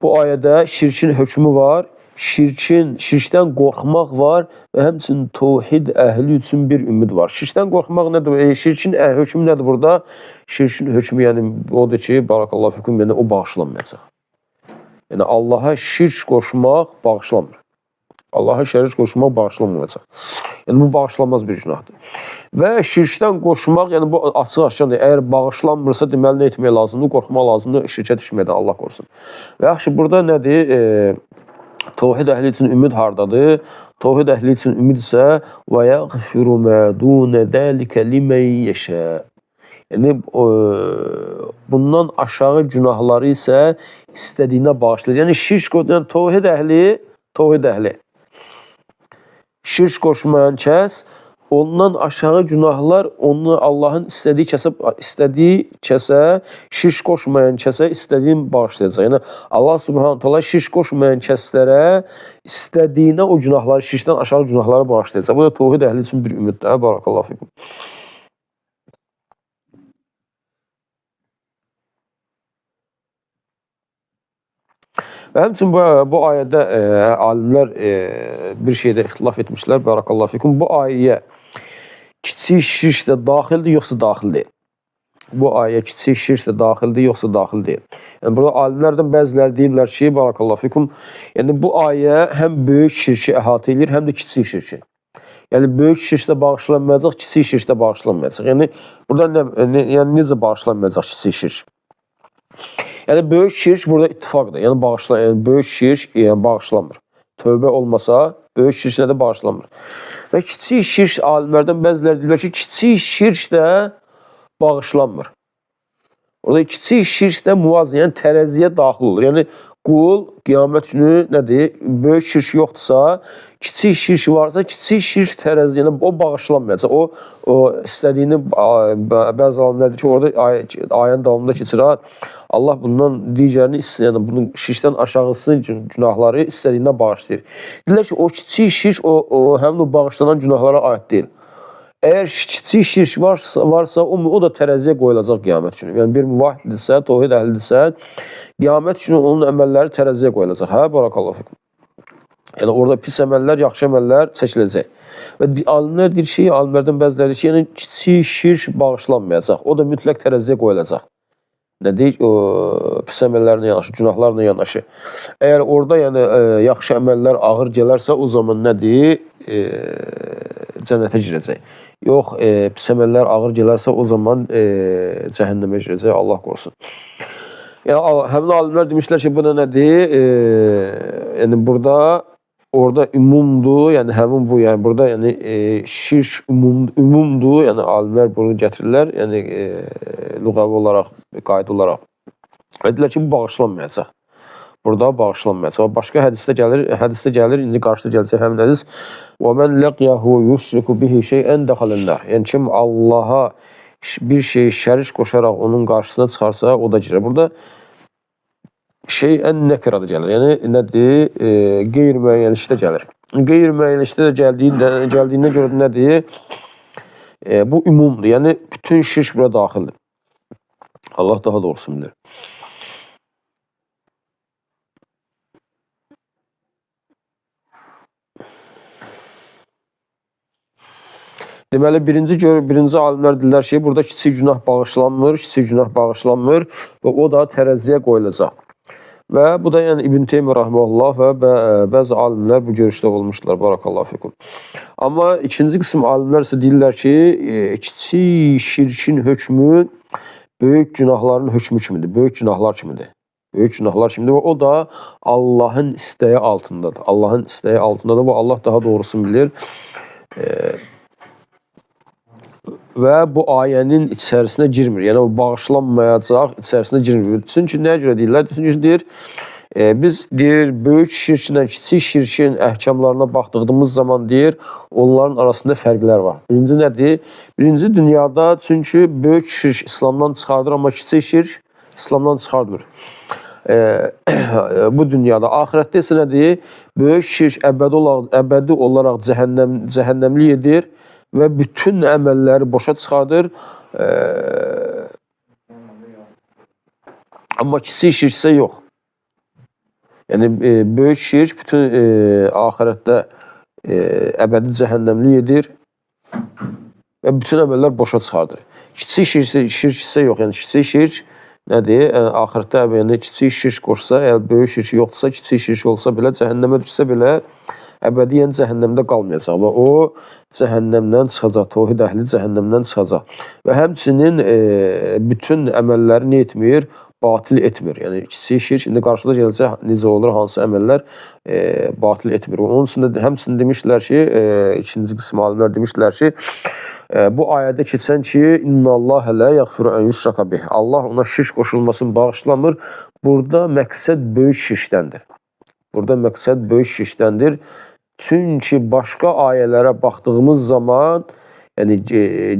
A: Bu ayədə şirkin hökmü var, şirkdən qorxmaq var və həmçinin təvhid əhli üçün bir ümid var. Şirkdən qorxmaq nədir? Şirkin hökmü nədir burada? Şirkin hökmü yəni odur ki, barakallahu fikum, yəni o bağışlanmayacaq. Yəni Allaha şirk qoşmaq bağışlanmır. Allaha şərik qoşmaq bağışlanmayacaq. Yəni bu bağışlanmaz bir günahdır. Və şirkdən qoşmaq, yəni bu açıq-aşkar, əgər bağışlanmırsa deməli nə etmək lazımdır? Qorxmaq lazımdır, şirkə düşməkdən Allah qorusun. Və yaxşı burada nədir? Təvhid əhli üçün ümid hardadır? Təvhid əhli üçün ümid isə və yaghfiru ma dun zalika limen yasha. Yəni bundan aşağı günahları isə istədiyinə bağışlayır. Yəni şirk, yəni təvhid əhli şirk qoşmayan kəs, ondan aşağı günahlar onu Allahın istədiyi kəsə, şirk qoşmayan kəsə istədiyin bağışlayacaq. Yəni Allah subhanahu taala şirk qoşmayan kəslərə istədiyinə o günahları, şirkdən aşağı günahları bağışlayacaq. Bu da təvhid əhli üçün bir ümiddir. Barakallahu fikum. Və həmçinin bu ayədə alimlər bir şeydə ixtilaf etmişlər. Barakallahu fikum. Bu ayəyə kiçik şirk də daxildir, yoxsa daxil deyil? Bu ayə kiçik şirk də daxildir, yoxsa daxil deyil? Yəni burada alimlərdən bəziləri deyirlər ki, barakallahu fikum, yəni bu ayə həm böyük şirki əhatə edir, həm də kiçik şirki. Yəni böyük şirk də bağışlanmayacaq, kiçik şirk də bağışlanmayacaq. Yəni burada yəni necə bağışlanmayacaq kiçik şirk? Yəni böyük şirk burada ittifaqdır. Yəni böyük şirk bağışlanmır. Tövbə olmasa böyük şirk də bağışlanmır. Və kiçik şirk alimlərdən bəziləri deyirlər ki, kiçik şirk də bağışlanmır. Orada kiçik şirk də muvaziyən tərəziyə daxil olur. Yəni qul qiyamət günü nədir? Böyük şirk yoxdursa, kiçik şirk varsa, kiçik şirk tərəziyə, yəni o bağışlanmayacaq. O istədiyini bəzi alimlər deyir ki, orada ayənin davamında keçir. Allah bundan digərini, yəni bunun şirkdən aşağısı günahları istədiyinə bağışlayır. Deyirlər ki, o kiçik şirk həmin o bağışlanan günahlara aid deyil. Əgər kiçik şirk varsa, o da tərəziyə qoyulacaq qiyamət günü. Yəni bir müvahhiddirsə, tövhid əhlidirsə, qiyamət günü onun əməlləri tərəziyə qoyulacaq. Hə, barakallahu fikum. Yəni orada pis əməllər, yaxşı əməllər çəkiləcək. Və alimlər deyir ki, alimlərdən bəziləri deyir ki, yəni kiçik şirk bağışlanmayacaq. O da mütləq tərəziyə qoyulacaq. Nə deyik? O pis əməllərlə yanaşı, günahlarla yanaşı. Əgər orada yəni yaxşı əməllər ağır gələrsə, o zaman nədir? Cənnətə girəcək. Yox, pis əməllər ağır gələrsə, o zaman cəhənnəmə girəcək, Allah qorusun. Yəni, həmin alimlər demişlər ki, bu nədir? Yəni, orada ümumdur, yəni həmin bu, yəni burada yəni şirk ümumdur, yəni alimlər bunu gətirirlər, yəni lüğəvi olaraq, qayda olaraq. Və deyirlər ki, bu bağışlanmayacaq. Burada bağışlanmayacaq. Başqa hədisdə gəlir, indi qarşıda gələcək həmin hədis. وَمَنْ لَقْيَهُ يُشْرِكُ بِهِ شَيْئًا دَخَلَ النَّارِ. Yəni kim Allaha bir şeyi şərik qoşaraq onun qarşısına çıxarsa, o da girer. Burada şeyən nəkirada gəlir. Yəni nədir? Qeyri-müəyyənlikdə gəlir. Qeyri-müəyyənlikdə gəldiyinə görə nədir? Bu ümumdur. Yəni bütün şirk bura daxildir. Allah daha doğrusu bilir. Deməli, birinci alimlər deyirlər ki, burada kiçik günah bağışlanmır və o da tərəziyə qoyulacaq. Və bu da yəni İbn Teymiyyə rahimehullah və bəzi alimlər bu görüşdə olmuşlar, barakallahu fikum. Amma ikinci qism alimlər isə deyirlər ki, kiçik şirkin hökmü böyük günahların hökmü kimidir, böyük günahlar kimidir. Böyük günahlar kimidir və o da Allahın istəyi altındadır. Allahın istəyi altındadır və Allah daha doğrusunu bilir. Və bu ayənin içərisinə girmir. Yəni, o bağışlanmayacaq içərisinə girmir. Çünki nəyə görə deyirlər? Çünki deyir, biz deyir, böyük şirklə kiçik şirkin əhkamlarına baxdığımız zaman deyir, onların arasında fərqlər var. Birinci nədir? Birinci dünyada çünki böyük şirk İslamdan çıxardır, amma kiçik şirk İslamdan çıxardır. Bu dünyada. Ahirətdə isə nədir? Böyük şirk əbədi olaraq cəhənnəmlik edir və bütün əməlləri boşa çıxardır. Amma kiçik şirk isə yox. Yəni, böyük şirk bütün ahirətdə əbədi cəhənnəmlik edir və bütün əməllər boşa çıxardır. Kiçik şirk isə yox. Yəni, kiçik şirk nədir? Ahirətdə kiçik şirk qoşsa, əgər böyük şirk yoxdursa, kiçik şirk olsa belə, cəhənnəmə düşsə belə, əbədiyyən cəhənnəmdə qalmayacaq və o cəhənnəmdən çıxacaq, tövhid əhli cəhənnəmdən çıxacaq. Və həmçinin bütün əməlləri nə etmir? Batil etmir. Yəni, kiçik şirk, indi qarşıda gələcək necə olur, hansı əməllər batil etmir. Onun üçün də həmçinin demişlər ki, ikinci qism alimlər demişlər ki, bu ayədə keçən ki, İnna Allah lə yəğfiru ən yüşraka bih. Allah ona şirk qoşulmasını bağışlamır. Burada məqsəd böyük şirkdəndir. Burada məqsəd böyük şirkdəndir. Çünki başqa ayələrə baxdığımız zaman, yəni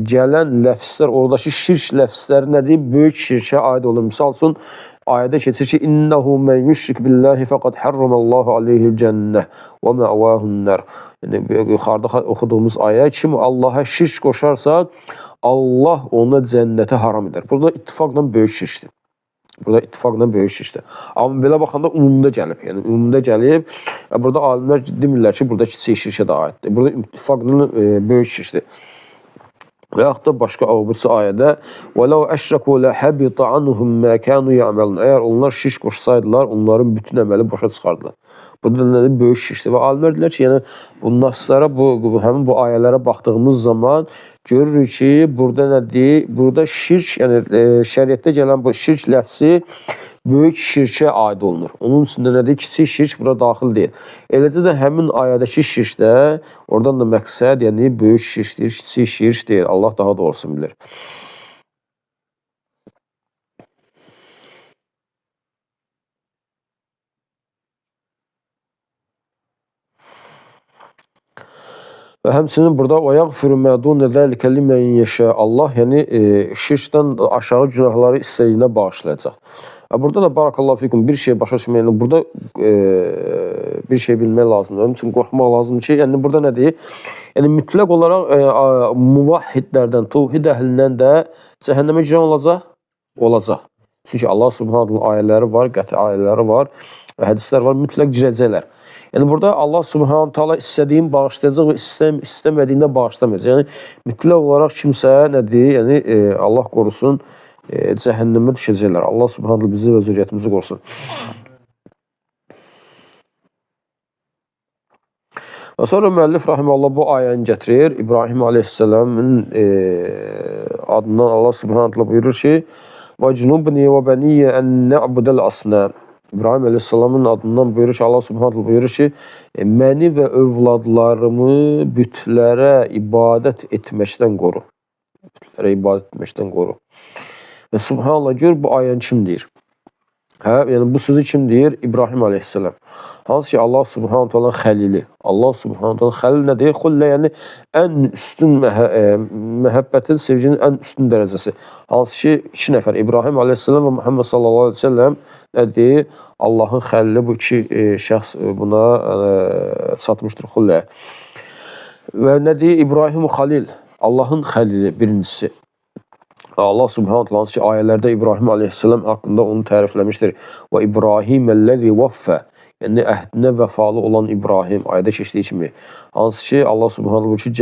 A: gələn ləfslər, oradakı şirk ləfsləri nədir? Böyük şirkə aid olur. Misal üçün, ayədə keçir ki, İnnəhu mən yüşrik billahi fəqad hərramallahu aleyhil cənnə və məvəhunlər. Yəni, yuxarıda oxuduğumuz ayə, kim Allaha şirk qoşarsa, Allah ona cənnətə haram edər. Burada ittifaqla böyük şirkdir. Burada ittifaqla böyük şirkdir. Amma belə baxanda umumda gəlib. Yəni, umumda gəlib. Burada alimlər demirlər ki, burada kiçik şirkə də aiddir. Burada ittifaqla böyük şirkdir. Və yaxud da başqa birisi ayədə وَلَوْ أَشْرَكُوا لَحَبِطَ عَنْهُمْ مَا كَانُوا يَعْمَلُونَ. Əgər onlar şirk qoşsaydılar, onların bütün əməli boşa çıxardılar. Burada nədir? Böyük şirkdir. Və alimlər deyirlər ki, yəni bu naslara, həmin bu ayələrə baxdığımız zaman görürük ki, burada nədir? Burada şirk, yəni şəriətdə gələn bu şirk ləfsi böyük şirkə aid olunur. Onun üstündə nədir? Kiçik şirk bura daxil deyil. Eləcə də həmin ayədəki şirkdə oradan da məqsəd, yəni böyük şirkdir, kiçik şirk deyil. Allah daha doğrusu bilir. Və həmçinin burada o yağfiru mədun zəlikə limən yeşə Allah, yəni şirkdən aşağı günahları istədiyinə bağışlayacaq. Burada da barakallahu fikum bir şey başa düşməyən, burada bir şey bilmək lazımdır. Onun üçün qorxmaq lazımdır ki, yəni burada nədir? Yəni mütləq olaraq muvahhidlərdən, tevhid əhlindən də cəhənnəmə girən olacaq? Olacaq. Çünki Allah Subhanahu ayələri var, qəti ayələri var və hədislər var, mütləq girəcəklər. Yəni burada Allah Subhanahu taala istədiyin bağışlayacaq və istəmədiyində bağışlamayacaq. Yəni mütləq olaraq kimsə nədir? Yəni Allah qorusun, cəhənnəmə düşəcəklər. Allah Subhanahu bizi və zürriyyətimizi qorusun. Və sonra müəllif rahimehullah bu ayəni gətirir. İbrahim əleyhissalamın adından Allah Subhanahu buyurur ki: "Və cunubni və bəniyyə ən na'budal asnam." İbrahim əleyhissalamın adından buyurur ki, Allah Subhanahu buyurur ki, məni və övladlarımı bütlərə ibadət etməkdən qoru. Bütlərə ibadət etməkdən qoru. Və Subhanallah, gör bu ayəni kim deyir? Yəni bu sözü kim deyir? İbrahim əleyhissalam. Hansı ki Allah Subhanahu taala xəlili. Allah Subhanahu taala xəlil nə deyir? Xullə, yəni ən üstün məhəbbətin, sevginin ən üstün dərəcəsi. Hansı ki 2 nəfər İbrahim əleyhissalam və Muhammed sallallahu əleyhi və səlləm nədir? Allahın xəlili, bu iki şəxs buna çatmışdır xullə. Və nədir? İbrahim xəlil, Allahın xəlili birincisi. Allah Subhanahu taala ki ayələrdə İbrahim əleyhissalam haqqında onu tərifləmişdir. Və İbrahiməlləzi vəffə, yəni əhdinə vəfalı olan İbrahim, ayədə keçdiyi kimi. Hansı ki Allah Subhanahu buyurur ki,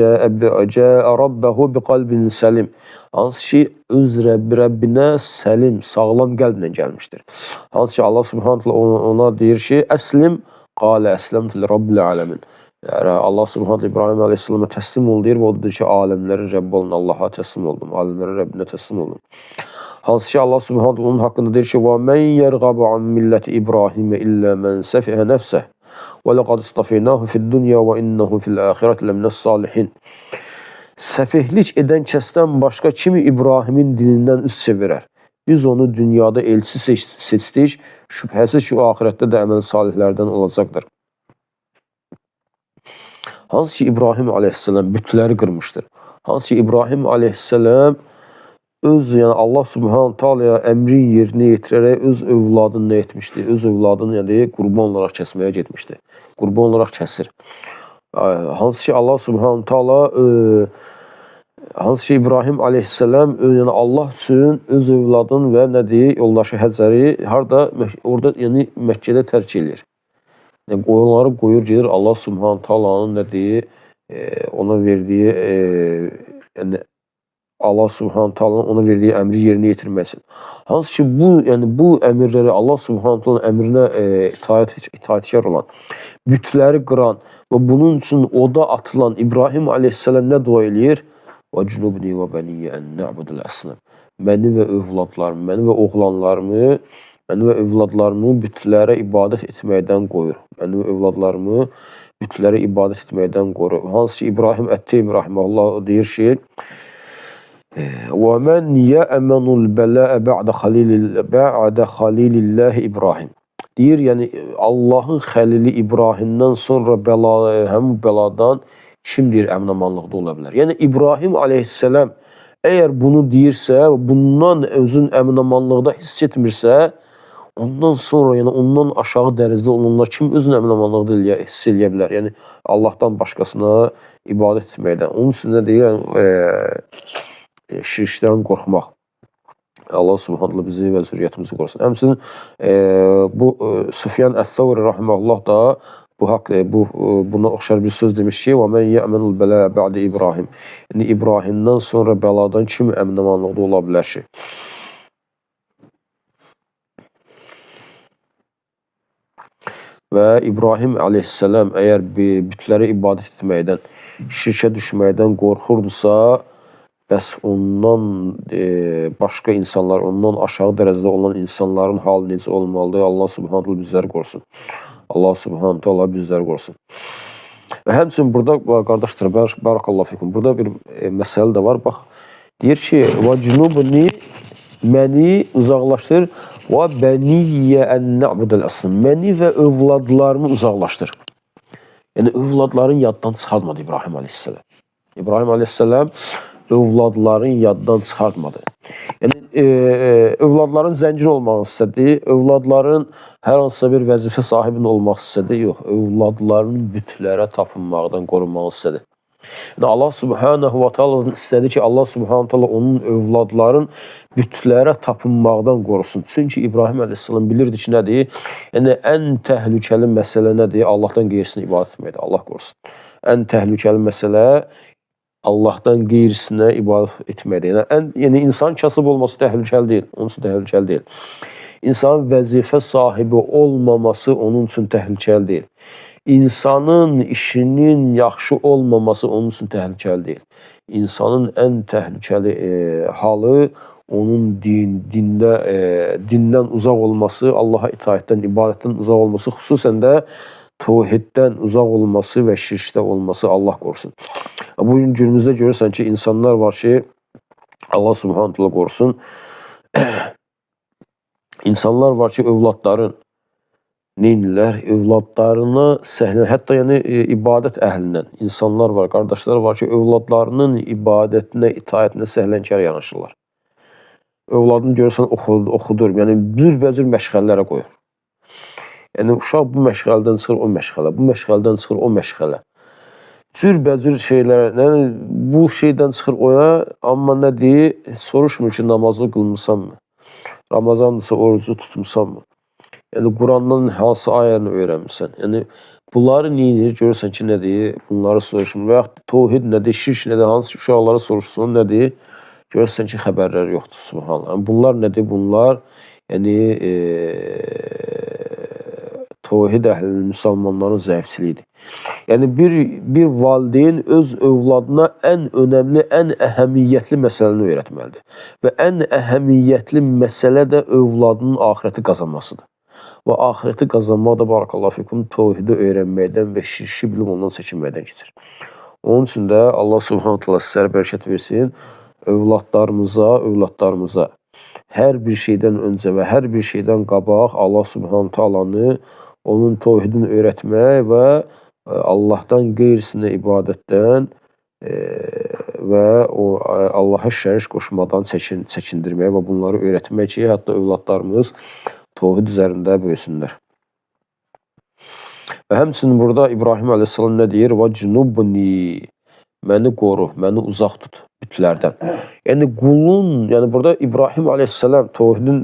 A: cəə rabbəhu biqalbin səlim. Hansı ki öz Rəbbinə səlim, sağlam qəlblə gəlmişdir. Hansı ki Allah Subhanahu ona deyir ki, əslim, qalə əsləmtu li rabbil aləmin. Yəni Allah Subhanahu İbrahim əleyhissalama təslim ol deyir və o da deyir ki, aləmlərin Rəbbi olan Allaha təslim oldum, aləmlərin Rəbbinə təslim oldum. Hansı ki Allah Subhanahu onun haqqında deyir ki, və mən yərğabu an milləti İbrahimə illə mən səfihə nəfsəh və ləqad istafeynahu fid-dunya və innehu fil-əxirəti ləminəs salihin. Səfihlik edən kəsdən başqa kimi İbrahimin dinindən üst çevirər. Biz onu dünyada elçi seçdik, şübhəsiz ki o axirətdə də əməl salihlərdən olacaqdır. Hansı ki İbrahim əleyhissalam bütləri qırmışdır. Hansı ki İbrahim əleyhissalam öz, yəni Allah Subhanahu taalaya əmri yerinə yetirərək öz övladını nə etmişdi? Öz övladını yəni qurban olaraq kəsməyə getmişdi. Qurban olaraq kəsir. Hansı ki Allah Subhanahu taala hansı ki İbrahim əleyhissalam yəni Allah üçün öz övladını və nədir? Yoldaşı Həcəri orada yəni Məkkədə tərk edir. Yəni, onları qoyur, gedir Allah Subhanahu taalanın nədir, ona verdiyi, yəni Allah Subhanahu taalanın ona verdiyi əmri yerinə yetirməsin. Hansı ki bu əmrləri Allah Subhanahu taalanın əmrinə itaətkar olan, bütləri qıran və bunun üçün oda atılan İbrahim əleyhissalam nə dua eləyir? Və cunubni və bəniyyə ən na'budal asnam. Məni və övladlarımı, məni və oğlanlarımı, məni və övladlarımı bütlərə ibadət etməkdən qoyur. Məni və övladlarımı bütlərə ibadət etməkdən qoyur. Hansı ki İbrahim Ət-Teymi rahimehullah deyir ki, və mən yə'mənul bəlaə bə'də xalililləhi İbrahim. Deyir, yəni Allahın xəlili İbrahimdən sonra həmin bəladan kim deyir əmin-amanlıqda ola bilər? Yəni İbrahim əleyhissalam əgər bunu deyirsə, bundan özün əmin-amanlıqda hiss etmirsə, ondan sonra, yəni ondan aşağı dərəcədə olanlar kim özünü əmin-amanlıqda hiss eləyə bilər? Yəni Allahdan başqasına ibadət etməkdən. Onun üçün də deyir, şirkdən qorxmaq. Allah Subhanahu bizi və zürriyyətimizi qorusun. Həmçinin bu Süfyan Əs-Savri rahimehullah da buna oxşar bir söz demiş ki, və mən yə'mənul bələ bə'də İbrahim. Yəni İbrahimdən sonra bəladan kim əmin-amanlıqda ola bilər ki? Və İbrahim əleyhissalam əgər bütlərə ibadət etməkdən, şirkə düşməkdən qorxurdusa, Bəs ondan başqa insanlar, ondan aşağı dərəcədə olan insanların halı necə olmalıdır? Allah Subhanahu taala bizləri qorusun. Allah Subhanahu taala bizləri qorusun. Və həmçinin burada qardaşlar, barakallahu fikum, burada bir məsələ də var. Bax, deyir ki, və cunubni, məni uzaqlaşdır və bəniyyə ən na'budəl əsnəm. Məni və övladlarımı uzaqlaşdır. Yəni, övladların yaddan çıxartmadı İbrahim aleyhisselam. İbrahim aleyhisselam övladların yaddan çıxartmadı. Yəni, övladların zəngin olmaq istədi, övladların hər hansısa bir vəzifə sahibinin olmaq istədi, yox, övladların bütlərə tapınmaqdan qorunmaq istədi. Yəni, Allah Subhanahu wa ta'ala istədi ki, Allah Subhanahu wa ta'ala onun övladların bütlərə tapınmaqdan qorusun. Çünki İbrahim aleyhisselam bilirdi ki, nədir? Yəni, ən təhlükəli məsələ nədir? Allahdan qeyrisinə ibadət etməkdir. Allah qorusun. Ən təhlükəli məsələ Allahdan qeyrisinə ibadət etməkdir. Yəni, insan kasıb olması təhlükəli deyil. Onun üçün təhlükəli deyil. İnsanın vəzifə sahibi olmaması onun üçün təhlükəli deyil. İnsanın işinin yaxşı olmaması onun üçün təhlükəli deyil. İnsanın ən təhlükəli halı onun dindən uzaq olması, Allaha itaətdən, ibadətdən uzaq olması, xüsusən də tövhiddən uzaq olması və şirkdə olması, Allah qorusun. Bugün günümüzdə görürsən ki, insanlar var ki, Allah Subhanahu taala qorusun, insanlar var ki, övladların neynirlər? Övladlarına səhlən, hətta yəni ibadət əhlindən insanlar var, qardaşlar var ki, övladlarının ibadətinə, itaətinə səhlənkar yanaşırlar. Övladını görürsən, oxudur, yəni cürbəcür məşğələlərə qoyur. Yəni, uşaq bu məşğəldən çıxır o məşğələ, bu məşğəldən çıxır o məşğələ. Cürbəcür şeylərə, yəni bu şeydən çıxır oya, amma nə deyir? Soruşmur ki, namazı qılmısan mı? Ramazandırsa orucu tutmuşsan mı? Yəni, Qurandan hansı ayəni öyrənmirsən? Yəni, bunları neyinir? Görürsən ki, nə deyir? Bunları soruşmur. Və yaxud tövhid nədir? Şirk nədir? Hansı uşaqlara soruşsun, nədir? Görürsən ki, xəbərləri yoxdur. Subhanallah. Yəni, bunlar nədir? Bunlar, yəni, tövhid əhlinin, müsəlmanların zəifçiliyidir. Yəni, bir valideyn öz övladına ən önəmli, ən əhəmiyyətli məsələni öyrətməlidir. Və ən əhəmiyyətli məsələ də övladının axirəti qazanmasıdır. Və axirəti qazanmaq da barakallahu fikum tövhidi öyrənməkdən və şirki bilib ondan çəkinməkdən keçir. Onun üçün də Allah Subhanahu taala sizlərə bərəkət versin. Övladlarımıza hər bir şeydən öncə və hər bir şeydən qabaq Allah Subhanahu taalanı, onun tövhidini öyrətmək və Allahdan qeyrisinə ibadətdən və Allaha şərik qoşmadan çəkindirmək və bunları öyrətmək ki, hətta övladlarımız tövhid üzərində böyüsünlər. Və həmçinin burada İbrahim aleyhisselam nə deyir? Və cunubni, məni qoru, məni uzaq tut bütlərdən. Yəni qulun, yəni burada İbrahim aleyhisselam tövhidin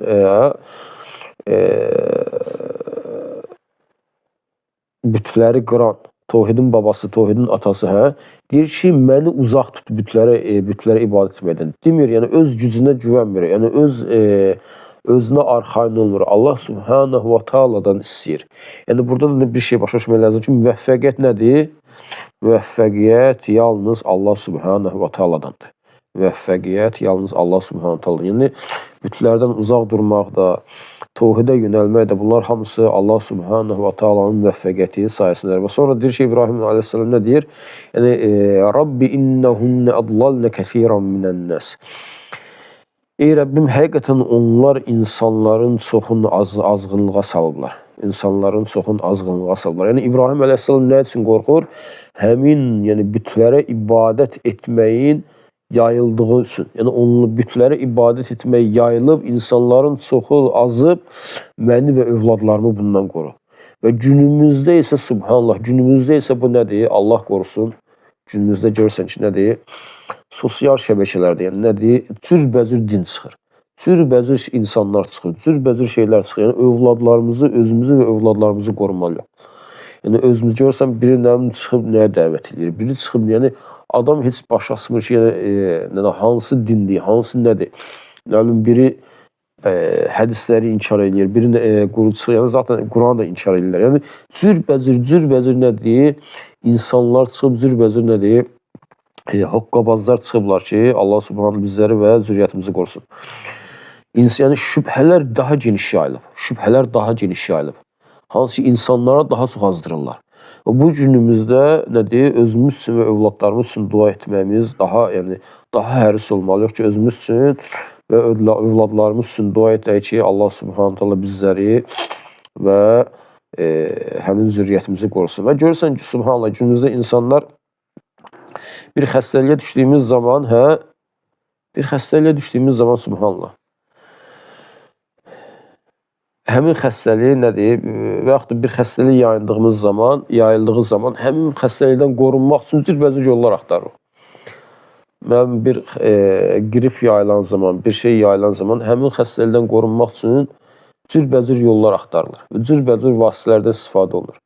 A: bütləri qıran, tövhidin babası, tövhidin atası, deyir ki, məni uzaq tut bütlərə ibadət etməkdən. Demir, yəni öz gücünə güvənmir, yəni özünə arxain olmur. Allah Subhanahu wa ta'aladan istəyir. Yəni burada da bir şey başa düşmək lazım ki, müvəffəqiyyət nədir? Müvəffəqiyyət yalnız Allah Subhanahu wa ta'aladandır. Müvəffəqiyyət yalnız Allah Subhanahu wa ta'aladan. Yəni bütlərdən uzaq durmaq da, tövhidə yönəlmək də, bunlar hamısı Allah Subhanahu wa ta'alanın müvəffəqiyyəti sayəsindədir. Və sonra deyir ki, İbrahim aleyhisselam nə deyir? Yəni, Rabbi innəhunnə adlalnə kəsiran minən-nəs. Ey Rəbbim, həqiqətən onlar insanların çoxunu azğınlığa salıblar. İnsanların çoxunu azğınlığa salıblar. Yəni, İbrahim aleyhisselam nə üçün qorxur? Həmin, yəni bütlərə ibadət etməyin yayıldığı üçün. Yəni, onun bütlərə ibadət etmək yayılıb, insanların çoxu azıb, məni və övladlarımı bundan qoru. Və günümüzdə isə, subhanallah, günümüzdə isə bu nədir? Allah qorusun. Günümüzdə görürsən ki, nədir? Sosial şəbəkələrdə, yəni nədir? Cürbəcür din çıxır. Cürbəcür insanlar çıxır. Cürbəcür şeylər çıxır. Yəni, övladlarımızı, özümüzü və övladlarımızı qorumalıyıq. Yəni, özümüz görürsən, biri nəmin çıxıb nəyə dəvət edir? Biri çıxıb, yəni, adam heç baş asmır ki, yəni, hansı dindir, hansı nədir? Yəni, biri hədisləri inkar edir, biri qurucu, yəni, zaten Quranı da inkar edirlər. Yəni, cürbəcür nədir? İnsanlar çıxıb cürbəcür nədir? hoqqabazlar çıxıblar ki, Allah Subhanahu bizləri və zürriyyətimizi qorusun. Yəni şübhələr daha geniş yayılıb. Şübhələr daha geniş yayılıb. Hansı ki, insanlara daha çox azdırırlar. Bu günümüzdə nədir? Özümüz üçün və övladlarımız üçün dua etməyimiz daha, yəni daha həris olmalıyıq ki, özümüz üçün və övladlarımız üçün dua edək ki, Allah Subhanahu taala bizləri və həmin zürriyyətimizi qorusun. Və görürsən ki, subhanallah, günümüzdə insanlar bir xəstəliyə düşdüyümüz zaman, subhanallah, həmin xəstəliyi nədir? Və yaxud da bir xəstəlik yayıldığı zaman həmin xəstəlikdən qorunmaq üçün cürbəcür yollar axtarırıq. Mən bir qrip yayılan zaman, bir şey yayılan zaman həmin xəstəlikdən qorunmaq üçün cürbəcür yollar axtarılır. Cürbəcür vasitələrdən istifadə olunur.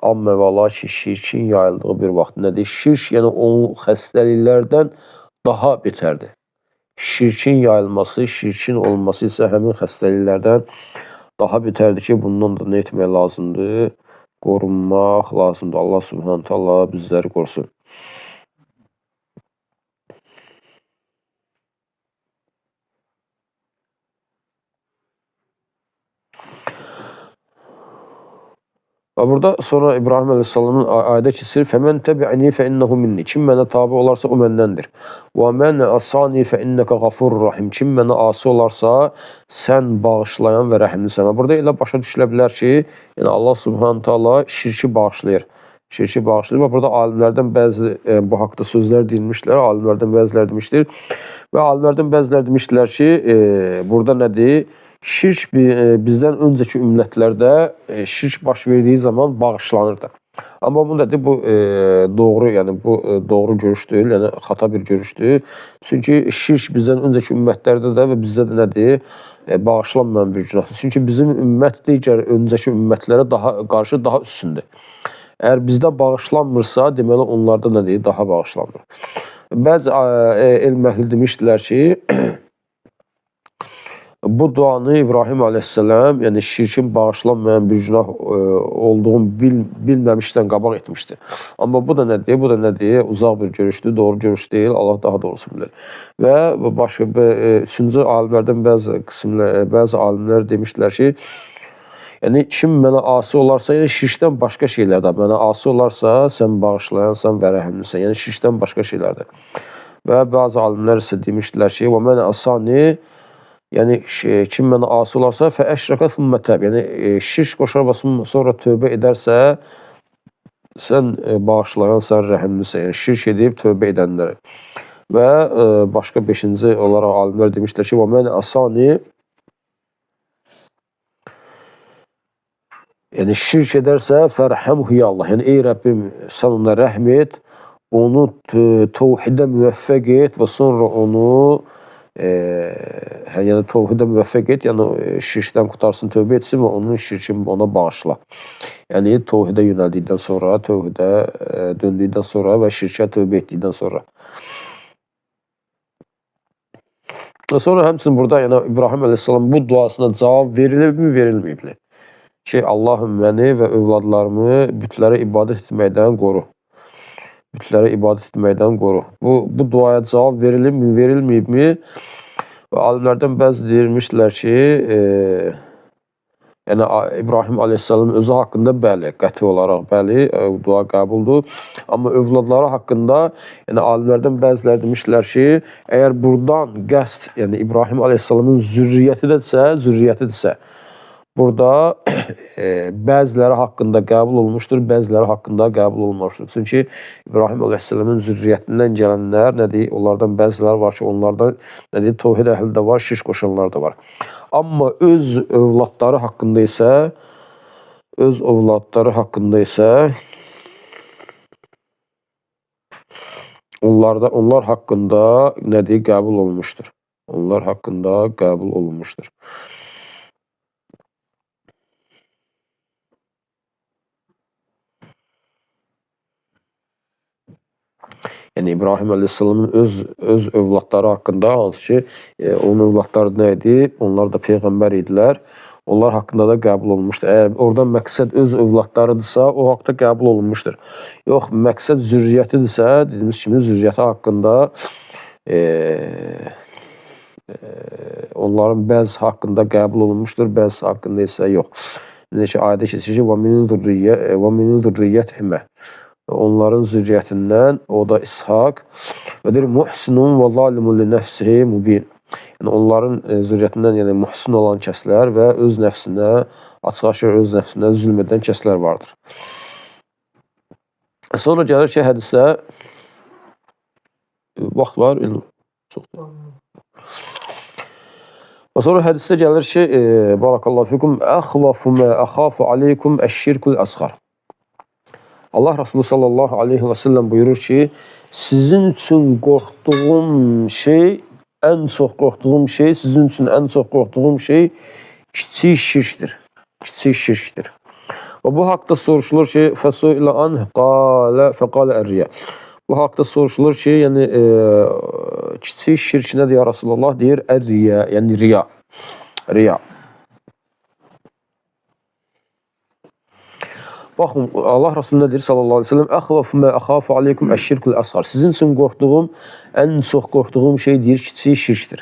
A: Amma və lakin şirkin yayıldığı bir vaxt nədir? Şirk, yəni o xəstəliklərdən daha betərdir. Şirkin yayılması, şirkin olması isə həmin xəstəliklərdən daha betərdir ki, bundan da nə etmək lazımdır? Qorunmaq lazımdır. Allah Subhanahu taala bizləri qorusun. Və burada sonra İbrahim Aleyhisselamın ayədə keçir: "Fəmən təbi'ni fəinnehu minni." Kim mənə tabe olarsa o məndəndir. "Və mən asani fəinneka gafurur rahim." Kim mənə asi olarsa sən bağışlayan və rəhimlisən. Burada elə başa düşülə bilər ki, yəni Allah Subhanahu taala şirki bağışlayır. Şirki bağışlayır. Və burada alimlərdən bəzi bu haqqda sözlər deyilmişlər. Alimlərdən bəziləri demişdir. Və alimlərdən bəziləri demişdilər ki, burada nədir? Şirk bizdən öncəki ümmətlərdə şirk baş verdiyi zaman bağışlanırdı. Amma bu nədir? Bu doğru, yəni bu doğru görüş deyil, yəni xata bir görüşdür. Çünki şirk bizdən öncəki ümmətlərdə də və bizdə də nədir? Bağışlanmayan bir günahdır. Çünki bizim ümmət digər öncəki ümmətlərə qarşı daha üstündür. Əgər bizdə bağışlanmırsa, deməli onlarda nədir? Daha bağışlanmır. Bəzi elm əhli demişdilər ki, bu duanı İbrahim Aleyhisselam, yəni şirkin bağışlanmayan bir günah olduğunu bilməmişdən qabaq etmişdir. Amma bu da nədir? Bu da nədir? Uzaq bir görüşdür, doğru görüş deyil. Allah daha doğrusu bilir. Və başqa üçüncü alimlərdən bəzi alimlər demişdilər ki, yəni kim mənə asi olarsa, yəni şirkdən başqa şeylərdə mənə asi olarsa, sən bağışlayansan və rəhimlisən. Yəni şirkdən başqa şeylərdir. Və bəzi alimlər isə demişdilər ki, və mən asani, yəni kim mənə asi olarsa, fəəşrəkə thümmə təb, yəni şirk qoşar və sonra tövbə edərsə, sən bağışlayansan, rəhimlisən. Yəni şirk edib tövbə edənləri. Və başqa 5-ci olaraq alimlər demişdilər ki, və mən asani, yəni şirk edərsə, fərhəmhu ya Allah. Yəni ey Rəbbim, sən ona rəhm et, onu təvhidə müvəffəq et və sonra onu yəni təvhidə müvəffəq et, yəni şirkdən qutarsın, tövbə etsin və onun şirkini ona bağışla. Yəni təvhidə yönəldikdən sonra, təvhidə döndükdən sonra və şirkə tövbə etdikdən sonra. Və sonra həmçinin burada yəni İbrahim Aleyhisselam bu duasına cavab verilibmi, verilməyibli? Ki, Allahım məni və övladlarımı bütlərə ibadət etməkdən qoru. Bütlərə ibadət etməkdən qoru. Bu duaya cavab verilibmi, verilməyibmi? Və alimlərdən bəzi deyilmişlər ki, yəni İbrahim Aleyhisselam özü haqqında bəli, qəti olaraq bəli, dua qəbuldur. Amma övladları haqqında, yəni alimlərdən bəziləri demişlər ki, əgər buradan qəsd, yəni İbrahim Aleyhisselamın zürriyyətidirsə, burada bəziləri haqqında qəbul olmuşdur, bəziləri haqqında qəbul olmamışdır. Çünki İbrahim Aleyhisselamın zürriyyətindən gələnlər nədir? Onlardan bəziləri var ki, onlardan nədir? Təvhid əhli də var, şirk qoşanlar da var. Amma öz övladları haqqında isə onlar haqqında nədir? Qəbul olunmuşdur. Onlar haqqında qəbul olunmuşdur. Yəni İbrahim Aleyhisselamın öz övladları haqqında, hansı ki, onun övladları nə idi? Onlar da peyğəmbər idilər. onlar haqqında da qəbul olunmuşdur. Əgər oradan məqsəd öz övladlarıdırsa, o haqda qəbul olunmuşdur. Yox, məqsəd zürriyyətidirsə, dediyimiz kimi zürriyyəti haqqında onların bəzi haqqında qəbul olunmuşdur, bəzi haqqında isə yox. Necə ki, ayədə keçir ki, və minil zürriyyətihimə. Onların zürriyyətindən, o da İshak və deyir, muhsinun və zalimun li nəfsihi mubin. Yəni, onların zürriyyətindən, yəni muhsin olan kəslər və öz nəfsinə, açıq-aşkar öz nəfsinə zülm edən kəslər vardır. Sonra gəlir ki, hədisdə vaxt var, çoxdur. Və sonra hədisdə gəlir ki, barakallahu fikum, əxvafu mə əxafu aleykum əşşirkul əsğar. Allah Resulü sallallahu aleyhi və səlləm buyurur ki, sizin üçün qorxduğum şey, ən çox qorxduğum şey, sizin üçün ən çox qorxduğum şey kiçik şirkdir. Kiçik şirkdir. Və bu haqda soruşulur ki, fəsuilə anh fəqalə ər-riya. Bu haqda soruşulur ki, yəni kiçik şirk nədir ya Resulullah? Deyir, ər-riya, yəni riya. Riya. Baxın, Allah Resulü nə deyir sallallahu aleyhi ve sellem? Əxvafu mə əxafu aleykum əşşirkul əsğar. Sizin üçün qorxduğum, ən çox qorxduğum şey deyir, kiçik şirkdir.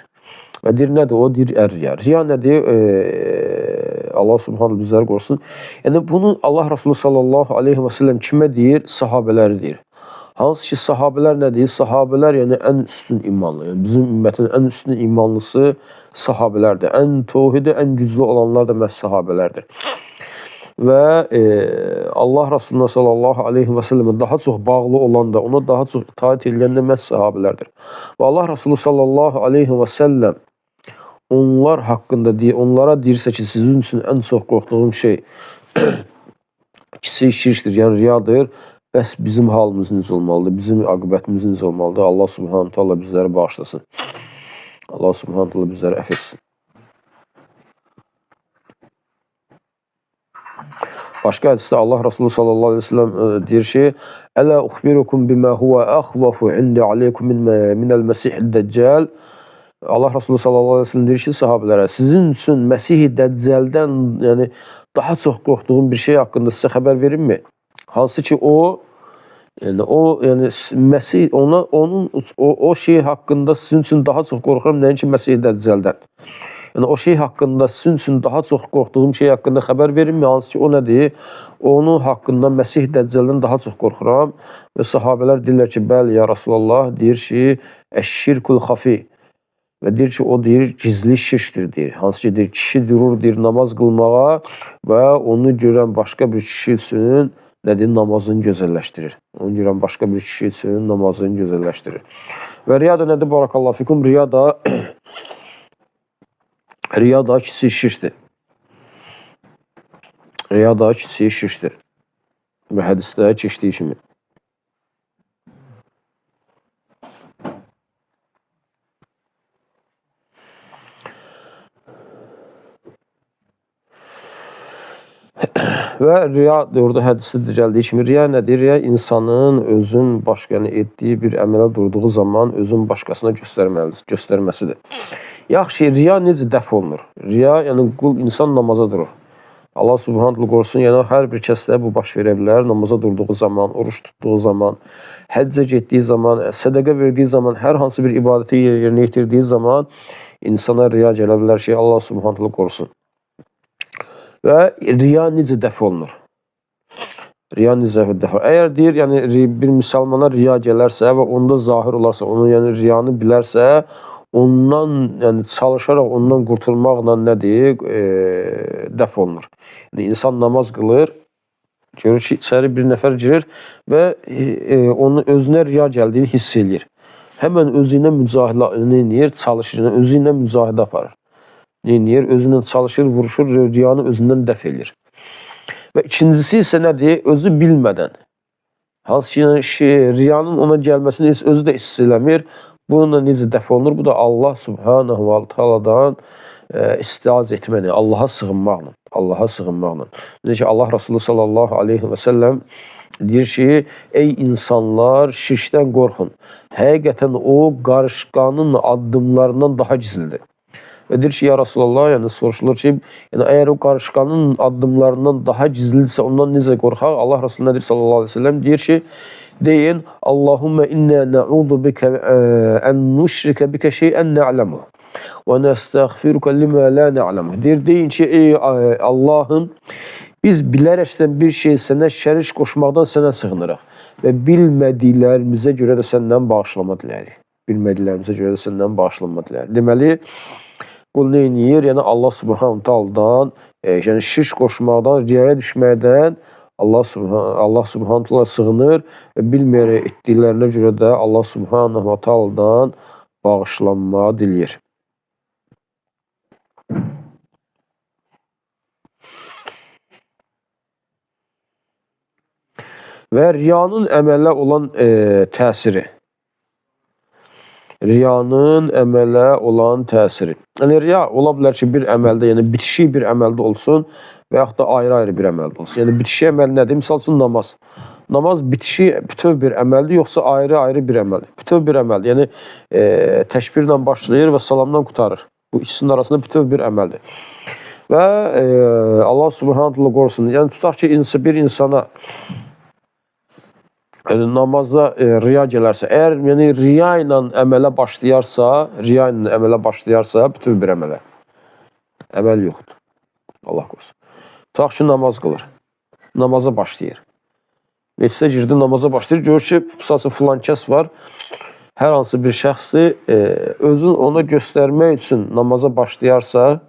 A: Və deyir, nədir o? Deyir, riya. Riya nədir? Allah subhanahu bizləri qorusun. Yəni, bunu Allah Resulü sallallahu aleyhi ve sellem kimə deyir? Sahabələri deyir. Hansı ki, sahabələr nə deyir? Sahabələr, yəni ən üstün imanlı. Yəni, bizim ümmətin ən üstün imanlısı sahabələrdir. Ən tohidi, ən güclü olanlar da məhz sahabələrdir. Və Allah Resulü sallallahu aleyhi və səlləmə daha çox bağlı olan da, ona daha çox itaat edən də məhz sahabələrdir. Və Allah Resulü sallallahu aleyhi və səlləm onlar haqqında deyir, onlara deyirsə ki, sizin üçün ən çox qorxduğum şey kiçik şirkdir, yəni riyadır. Bəs bizim halımız necə olmalıdır, bizim aqibətimiz necə olmalıdır? Allah subhanahu teala bizləri bağışlasın. Allah subhanahu teala bizləri əf etsin. Başqa hədisdə Allah Resulü sallallahu aleyhi ve sellem deyir ki, Ələ uxbirukum bimə huvə əxvafu indi aleykum minəl məsih-i dəccəl. Allah Resulü sallallahu aleyhi ve sellem deyir ki, sahabələrə, sizin üçün Məsih-i Dəccəldən, yəni daha çox qorxduğum bir şey haqqında sizə xəbər verirmi? Hansı ki, Məsih, o şey haqqında sizin üçün daha çox qorxuram, nəinki Məsih-i Dəccəldən. Yəni, o şey haqqında sizin üçün daha çox qorxduğum şey haqqında xəbər verirmi? Hansı ki, o nədir? Onun haqqında Məsih Dəccəldən daha çox qorxuram. Və sahabələr deyirlər ki, bəli, ya Rasulallah, deyir ki, əşşirkul xafi. Və deyir ki, o deyir, gizli şirkdir, deyir. Hansı ki, deyir, kişi durur, deyir, namaz qılmağa və onu görən başqa bir kişi üçün nədir? Namazını gözəlləşdirir. Onu görən başqa bir kişi üçün namazını gözəlləşdirir. Və riya da nədir? Barakallahu fikum, riya da kiçik şirkdir. Riya da kiçik şirkdir. Və hədisdə keçdiyi kimi. Və riya, orada hədisdə gəldiyi kimi, riya nədir? Riya insanın özün etdiyi bir əmələ durduğu zaman özün başqasına göstərməsidir. Yaxşı, riya necə dəf olunur? Riya, yəni insan namaza durur. Allah subhanahu qorusun, yəni hər bir kəsdə bu baş verə bilər. Namaza durduğu zaman, oruç tutduğu zaman, həccə getdiyi zaman, sədəqə verdiyi zaman, hər hansı bir ibadəti yerinə yetirdiyi zaman insana riya gələ bilər ki, Allah subhanahu qorusun. Və riya necə dəf olunur? Riya necə dəf olunur? Əgər deyir, yəni bir müsəlmana riya gələrsə və onda zahir olarsa, onun yəni riyanı bilərsə, ondan, yəni çalışaraq ondan qurtulmaqla nədir? Dəf olunur. Yəni, insan namaz qılır, görür ki, içəri bir nəfər girir və onun özünə riya gəldiyini hiss edir. Həmən özünə mücahidə çalışır, özünə mücahidə aparır. Neyinir? Özündən çalışır, vuruşur, riyanı özündən dəf edir. Və ikincisi isə nədir? Özü bilmədən. Hansı ki, riyanın ona gəlməsini özü də hiss eləmir. Bununla necə dəf olunur? Bu da Allah subhanahu wa ta'aladan istiaz etməni, Allaha sığınmaqla. Allaha sığınmaqla. Necə ki, Allah Resulü sallallahu aleyhi və səlləm deyir ki, ey insanlar, şirkdən qorxun. Həqiqətən o, qarışqanın addımlarından daha gizlidir. Və deyir ki, ya Rasulallah, yəni soruşulur ki, yəni əgər o qarışqanın addımlarından daha gizlidirsə, ondan necə qorxaq? Allah Resulü nədir sallallahu aleyhi ve sellem deyir ki, deyin, Allahümme inna na'udhu bikə ən nüşrikə bikə şeyən nə'ləmuh və nəstəğfiruka limə la na'ləmuh. Deyin ki, ey Allahım, biz bilərəkdən bir şey sənə şərik qoşmaqdan sənə sığınırıq və bilmədiklərimizə görə də səndən bağışlama dilərik. Bilmədiklərimizə görə də səndən bağışlanma dilərik. Deməli, qul nə edir? Yəni Allah Subhanahu taala'dan, yəni şirk qoşmaqdan, riyaya düşməkdən Allah Subhanahu taala sığınır və bilməyərək etdiklərinə görə də Allah Subhanahu taala'dan bağışlanma diləyir. Və riyanın əmələ olan təsiri. Riyanın əmələ olan təsiri. Yəni, riya ola bilər ki, bir əməldə, yəni bitişik bir əməldə olsun və yaxud da ayrı-ayrı bir əməldə olsun. Yəni, bitişik əməl nədir? Misal üçün, namaz. Namaz bitişik, bütöv bir əməldir, yoxsa ayrı-ayrı bir əməldir? Bütöv bir əməldir. Yəni, təkbirlə başlayır və salamdan qutarır. Bu ikisinin arasında bütöv bir əməldir. Və Allah Subhanahu qorusun. Yəni, tutaq ki, bir insana namazda riya gələrsə, əgər yəni, riya ilə əmələ başlayarsa, bütün bir əmələ. Əməl yoxdur. Allah qorusun. Tutaq ki, namaz qılır. Namaza başlayır. Meclisə girdi, namaza başlayır. Görür ki, misal filan kəs var. Hər hansı bir şəxsdir. Özün ona göstərmək üçün namaza başlayarsa,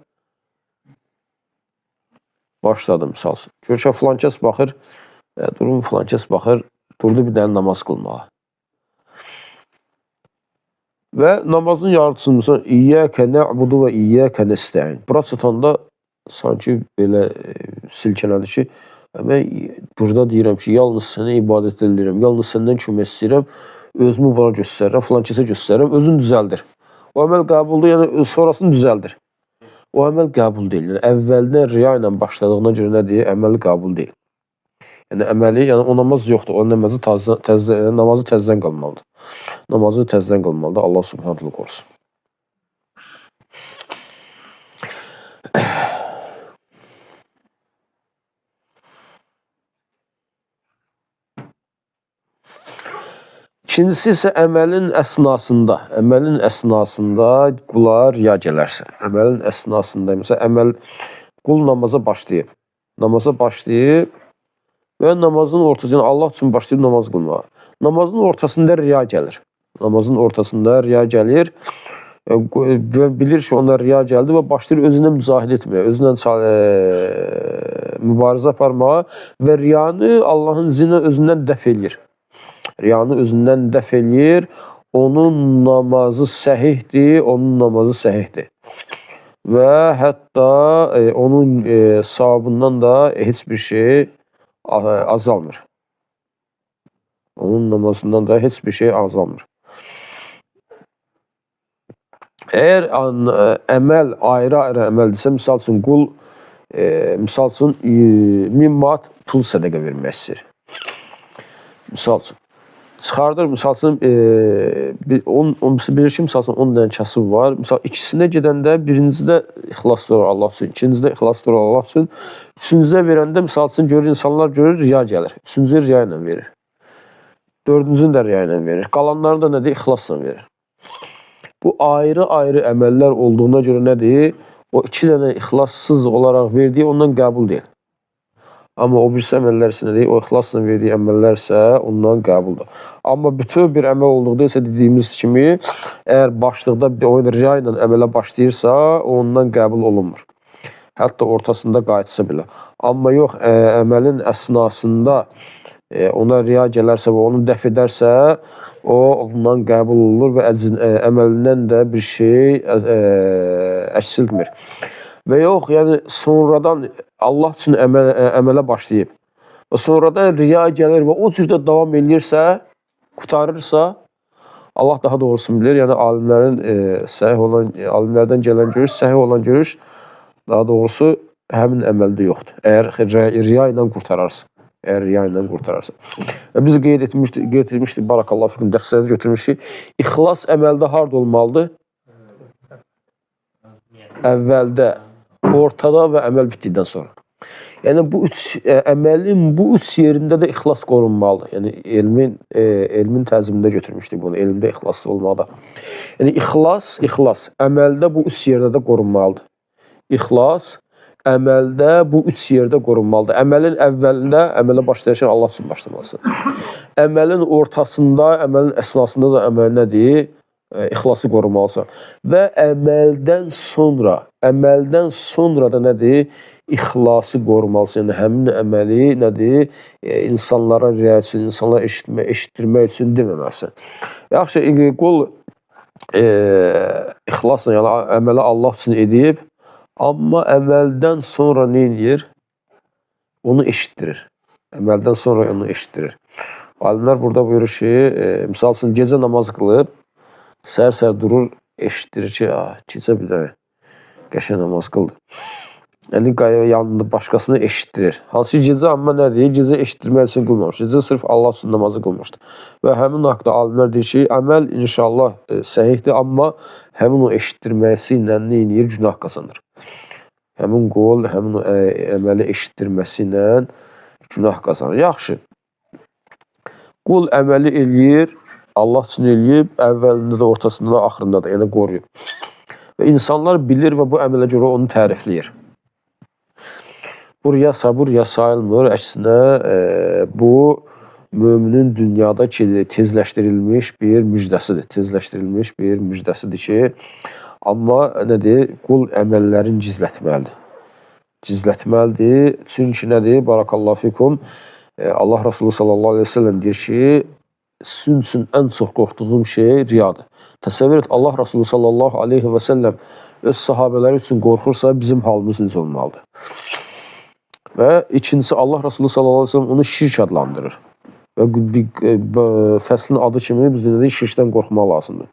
A: başladı misal üçün. Görür ki, filan kəs baxır, durum filan kəs baxır, durdu bir dənə namaz qılmağa. Və namazın yarıcısını, İyyəkə nə'budu və İyyəkə nəstəin. Bura çatanda sanki belə silkələndi ki, mən burada deyirəm ki, yalnız sənə ibadət edirəm, yalnız səndən kömək istəyirəm, özümü bana göstərirəm, filan kəsə göstərirəm, özün düzəldir. O əməl qəbuldur, yəni sonrasını düzəldir. O əməl qəbul deyil. Yəni, əvvəldən riya ilə başladığına görə nə deyir? Əməli qəbul deyil. Yəni, əməli, yəni o namaz yoxdur. O namazı təzdən qılmalıdır. Namazı təzdən qılmalıdır. Allah Subhanahu qorusun. İkincisi isə əməlin əsnasında qula riya gələrsə. Əməlin əsnasında, məsələn, qul namaza başlayıb və namazın ortasında, yəni Allah üçün başlayıb namaz qılmağa. Namazın ortasında riya gəlir. Və bilir ki, ona riya gəldi və başlayır özünə mücahidə etməyə, özünə mübarizə aparmağa və riyanı Allahın izni özündən dəf eləyir. Onun namazı səhihdir, Və hətta onun savabından da heç bir şey azalmır. Onun namazından da heç bir şey azalmır. Əgər əməl ayrı-ayrı əməldirsə, misal üçün, qul 1000 manat pul sədəqə vermək istəyir. Misal üçün, çıxardır, misal üçün, bilir ki, misal üçün, 10 dənə kasıb var. Misal, ikisinə gedəndə birincidə ixlaslı olur Allah üçün, ikincidə ixlaslı olur Allah üçün, üçüncüdə verəndə, misal üçün, görür, insanlar görür, riya gəlir. Üçüncü riya ilə verir. Dördüncünü də riya ilə verir. Qalanlarını da nədir? İxlasla verir. Bu ayrı-ayrı əməllər olduğuna görə nədir? O 2 dənə ixlassız olaraq verdiyi ondan qəbul deyil. Amma o birisi əməllər isə nədir? O ixlasla verdiyi əməllər isə ondan qəbuldur. Amma bütün bir əməl olduqda isə dediyimiz kimi, əgər başlıqda riya ilə əmələ başlayırsa, ondan qəbul olunmur. Hətta ortasında qayıtsa belə. Amma yox, əməlin əsnasında ona riya gələrsə və onu dəf edərsə, o ondan qəbul olunur və əməlindən də bir şey əksilmir. Və yox, yəni sonradan Allah üçün əmələ başlayıb və sonradan riya gəlir və o cürdə davam edirsə, qutarırsa, Allah daha doğrusunu bilir. Yəni alimlərdən gələn görüş, səhih olan görüş, daha doğrusu həmin əməldə yoxdur. Əgər riya ilə qurtararsa. Və biz qeyd etmişdik, barakallahu fikum, dərslərdə götürmüşük, ixlas əməldə harada olmalıdır? əvvəldə, ortada və əməl bitdikdən sonra. Yəni bu əməlin bu üç yerində də ixlas qorunmalıdır. Yəni elmin təzimində götürmüşdük bunu, elmdə ixlas olmaqda. Yəni ixlas əməldə bu üç yerdə də qorunmalıdır. İxlas əməldə bu üç yerdə qorunmalıdır. Əməlin əvvəlində, əmələ başlayarkən Allah üçün başlamalısın. Əməlin ortasında, əməlin əsnasında da əməl nədir? İxlası qorumalısan. Və əməldən sonra da nədir? İxlası qorumalısan. Yəni, həmin əməli nədir? İnsanlara riayət üçün, insanlara eşitdirmək üçün deməməlisən. Yaxşı, qul ixlasla, yəni əməli Allah üçün edib, amma əməldən sonra nə edir? Onu eşitdirir. Əməldən sonra onu eşitdirir. Alimlər burada buyurur ki, misal üçün, gecə namazı qılıb, səhər-səhər durur, eşitdirir ki, gecə bir dənə qəşəng namaz qıldı. Yəni, yanında başqasını eşitdirir. Hansı gecə, amma nədir? Gecə eşitdirmək üçün qılmamış. Gecə sırf Allah üçün namazı qılmışdır. Və həmin haqda alimlər deyir ki, əməl inşallah səhihdir, amma həmin o eşitdirməsi ilə nə edir? Günah qazanır. Həmin qol, həmin o əməli eşitdirməsi ilə günah qazanır. Yaxşı. Qul əməli eləyir, Allah üçün eləyib, əvvəlində də, ortasında da, axırında da, yəni qoruyub. Və insanlar bilir və bu əmələ görə onu tərifləyir. Bu riya sayılmır, əksinə bu müminin dünyada tezləşdirilmiş bir müjdəsidir. Tezləşdirilmiş bir müjdəsidir ki, amma nədir? Qul əməllərin gizlətməlidir. Gizlətməlidir, çünki nədir? Barakallahu fikum. Allah Resulü sallallahu aleyhi ve sellem deyir ki, sizin üçün ən çox qorxduğum şey riyadır. Təsəvvür et, Allah Resulü sallallahu aleyhi ve sellem öz sahabələri üçün qorxursa, bizim halımız necə olmalıdır? Və ikincisi, Allah Resulü sallallahu aleyhi ve sellem onu şirk adlandırır. Və fəslin adı kimi biz dedik, şirkdən qorxmaq lazımdır.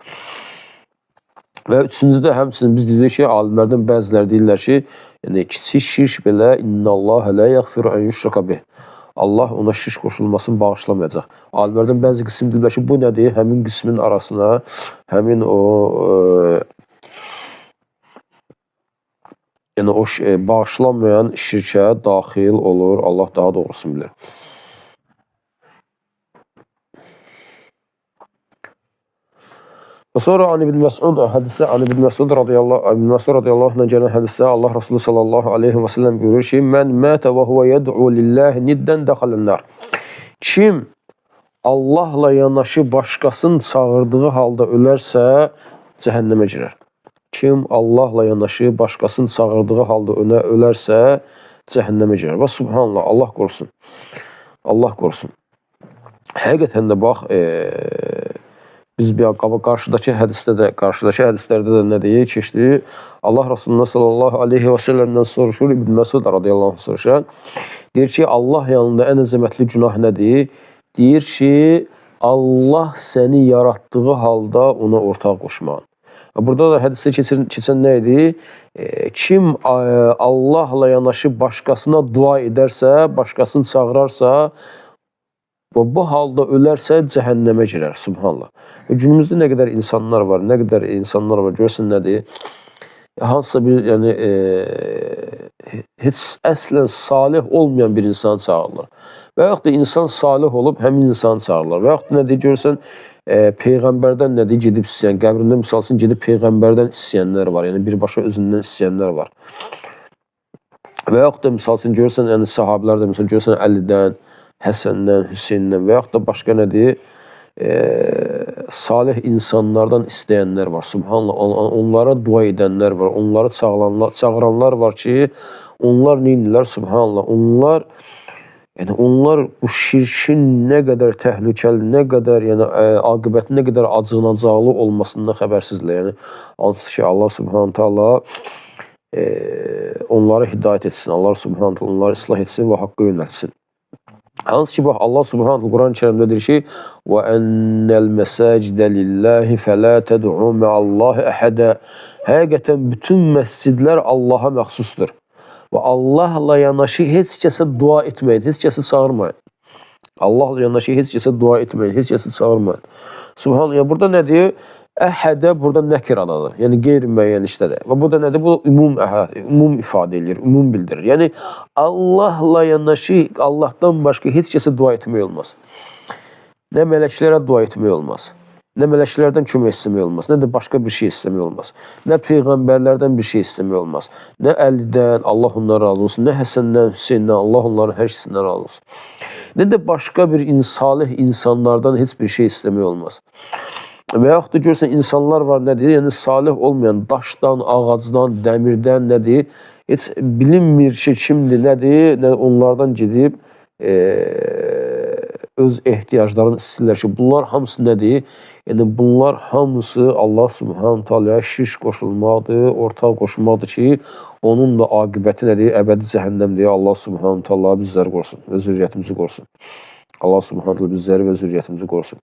A: Və üçüncüdə həmçinin biz dedik ki, alimlərdən bəziləri deyirlər ki, yəni kiçik şirk belə innallahə lə yəğfiru ən yüşraka bih. Allah ona şirk qoşulmasını bağışlamayacaq. Alimlərdən bəzi qism deyirlər ki, bu nədir? Həmin qismin arasına, həmin o yəni o bağışlanmayan şirkə daxil olur. Allah daha doğrusunu bilir. Və sonra Ali ibn Məsud hədisdə, Ali ibn Məsud radiyallahu anh gələn hədisdə Allah Resulü sallallahu aleyhi və səlləm buyurur ki, mən mətə və huvə yəd'u lilləhi niddən dəxələnlər. Kim Allahla yanaşı başqasını çağırdığı halda ölərsə, cəhənnəmə girər. Kim Allahla yanaşı başqasını çağırdığı halda ölərsə, cəhənnəmə girər. Və subhanallah, Allah qorusun. Allah qorusun. Həqiqətən də bax, biz bir qarşıdakı hədislərdə də nə deyək keçdi? Allah Rasulullah sallallahu aleyhi və səlləmdən soruşur, İbn Məsud radiyallahu anh soruşur. Deyir ki, Allah yanında ən əzəmətli günah nədir? Deyir ki, Allah səni yaratdığı halda ona ortaq qoşmaq. Burada da hədisdə keçən nə idi? Kim Allahla yanaşı başqasına dua edərsə, başqasını çağırarsa, və bu halda ölərsə cəhənnəmə girər, subhanallah. Günümüzdə nə qədər insanlar var, görsən nədir? Hansısa bir, yəni, heç əslən salih olmayan bir insanı çağırırlar. Və yaxud da insan salih olub, həmin insanı çağırırlar. Və yaxud da nədir, görsən, Peyğəmbərdən nədir, gedib istəyən, qəbrində misalsın, gedib Peyğəmbərdən istəyənlər var, yəni birbaşa özündən istəyənlər var. Və yaxud da misalsın, görsən, yəni sahabələrdə, misal, görsən Əlidən, Həsəndən, Hüseyndən və yaxud da başqa nədir, salih insanlardan istəyənlər var, subhanallah, onlara dua edənlər var, onları çağıranlar var ki, onlar neyinlər, subhanallah, onlar bu şirkin nə qədər təhlükəli, nə qədər, yəni aqibətin nə qədər acınacaqlı olmasından xəbərsizlər. Yəni, hansı ki, Allah subhanallah ta'ala onları hidayət etsin, Allah subhanallah onları islah etsin və haqqa yönəltsin. Hansı ki, bax, Allah subhanallah Quran-ı Kərimdə deyir ki, وَأَنَّ الْمَسَاجِدَ لِلَّهِ فَلَا تَدْعُوا مَعَ اللّٰهِ أَحَدًا. Həqiqətən bütün məscidlər Allaha məxsusdur. Və Allahla yanaşı heç kəsə dua etməyin, heç kəsi çağırmayın. Allahla yanaşı heç kəsə dua etməyin, heç kəsi çağırmayın. Subhanallah, burada nə deyir? Əhədə burada nəkiradadır. Yəni qeyri-müəyyən işdədir. Və bu da nədir? Bu ümum ifadə edir, ümum bildirir. Yəni Allahla yanaşı Allahdan başqa heç kəsə dua etmək olmaz. Nə mələklərə dua etmək olmaz. Nə mələklərdən kömək istəmək olmaz, nə də başqa bir şey istəmək olmaz. Nə peyğəmbərlərdən bir şey istəmək olmaz. Nə Əlidən, Allah onlara razı olsun, nə Həsəndən, Hüseyndən, Allah onların hər ikisindən razı olsun. Nə də başqa bir salih insanlardan heç bir şey istəmək olmaz. Və yaxud da görürsən, insanlar var, nədir? Yəni, salih olmayan daşdan, ağacdan, dəmirdən, nədir? Heç bilinmir şey kimdir, nədir? Onlardan gedib öz ehtiyaclarını istəyirlər ki, bunlar hamısı nədir? Yəni, bunlar hamısı Allah Subhanahu Taala'ya şirk qoşulmaqdır, ortaq qoşulmaqdır ki, onun da aqibəti nədir? Əbədi cəhənnəmdir. Allah Subhanahu Taala bizləri qorusun və zürriyyətimizi qorusun. Allah Subhanahu Taala bizləri və zürriyyətimizi qorusun.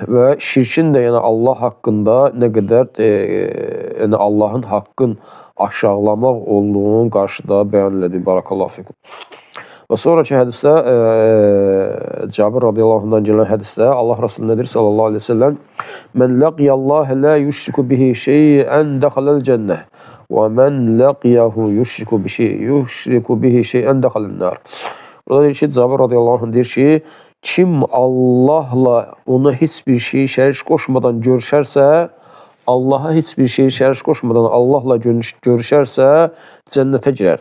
A: Və şirkin də yəni Allah haqqında nə qədər yəni Allahın haqqın aşağılamaq olduğunun qarşıda bəyan elədi. Barakallahu fikum. Və sonraki hədisdə, Cabir radiyallahu anhdan gələn hədisdə Allah Rasulü nədir sallallahu aleyhi ve sellem? Mən laqiyallahə la yüşriku bihi şeyən dəxaləl cənnə və mən laqiyahu yüşriku bihi şeyən dəxaləl nar. Burada deyir ki, Cabir radiyallahu anh deyir ki, kim Allahla ona heç bir şeyi şərik qoşmadan görüşərsə, Allaha heç bir şeyi şərik qoşmadan Allahla görüşərsə, cənnətə girər.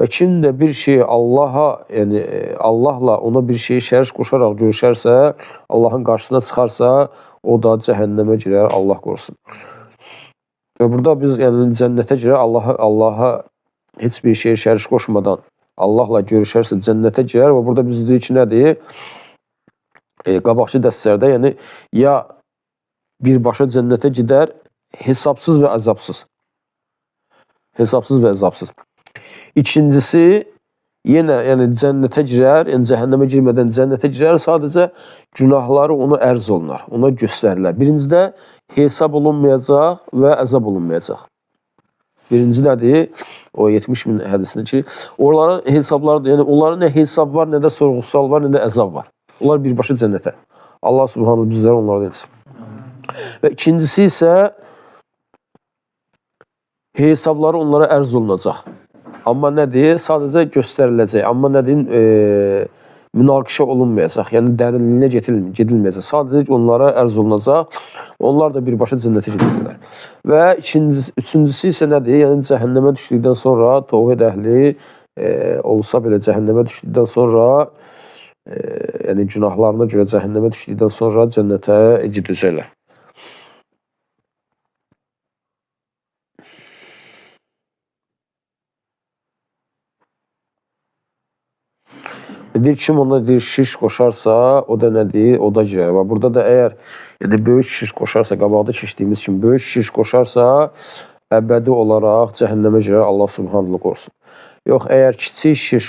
A: Və kim də bir şey Allahla ona bir şeyi şərik qoşaraq görüşərsə, Allahın qarşısına çıxarsa, o da cəhənnəmə girər, Allah qorusun. Və burada biz yəni cənnətə girər, Allaha heç bir şeyi şərik qoşmadan Allahla görüşərsə cənnətə girər və burada biz deyirik ki, nədir? Qabaqçı dəstlərdə, yəni ya birbaşa cənnətə gedər, hesabsız və əzabsız. Hesabsız və əzabsız. İkincisi, yenə yəni cənnətə girər, yəni cəhənnəmə girmədən cənnətə girər, sadəcə günahları ona ərz olunar, ona göstərilər. Birincidə hesab olunmayacaq və əzab olunmayacaq. Birinci nədir? O 70 min hədisində ki, onların hesabları, yəni onların nə hesab var, nə də sorğu-sual var, nə də əzab var. Onlar birbaşa cənnətə. Allah Subhanahu bizləri onlardan etsin. Və ikincisi isə hesabları onlara ərz olunacaq. Amma nədir? Sadəcə göstəriləcək. Amma nədir? Münaqişə olunmayacaq. Yəni dərinliyinə gedilməyəcək. Sadəcə onlara ərz olunacaq. Onlar da birbaşa cənnətə gedəcəklər. Və üçüncüsü isə nədir? Yəni cəhənnəmə düşdükdən sonra təvhid əhli olsa belə cəhənnəmə düşdükdən sonra yəni günahlarına görə cəhənnəmə düşdükdən sonra cənnətə gedəcəklər. Deyir, kim ona deyir, şirk qoşarsa, o da nədir? O da girər. Və burada da əgər yəni, böyük şirk qoşarsa, qabaqda keçdiyimiz kimi böyük şirk qoşarsa, əbədi olaraq cəhənnəmə girər, Allah Subhanahu qorusun. Yox, əgər kiçik şirk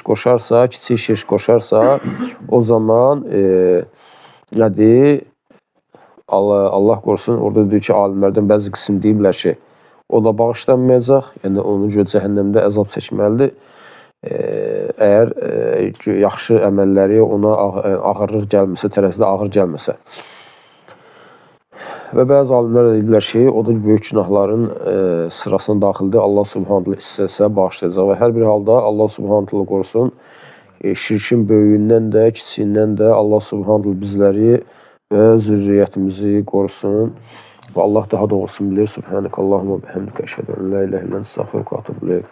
A: qoşarsa, o zaman nədir? Allah qorusun, orada deyir ki, alimlərdən bəzi qism deyiblər ki, o da bağışlanmayacaq, yəni onun görə cəhənnəmdə əzab çəkməlidir. Əgər yaxşı əməlləri ona ağırlıq gəlməsə, tərəzidə ağır gəlməsə. Və bəzi alimlər deyirlər ki, o da böyük günahların sırasına daxildir. Allah Subhanahu istəsə bağışlayacaq və hər bir halda Allah Subhanahu qorusun. Şirkin böyüyündən də, kiçiyindən də Allah Subhanahu bizləri və zürriyyətimizi qorusun. Və Allah daha doğrusunu bilir. Subhanəkallahumma bihamdikə əşhədu en la ilahe illə ente estağfiruke və etûbü ileyk.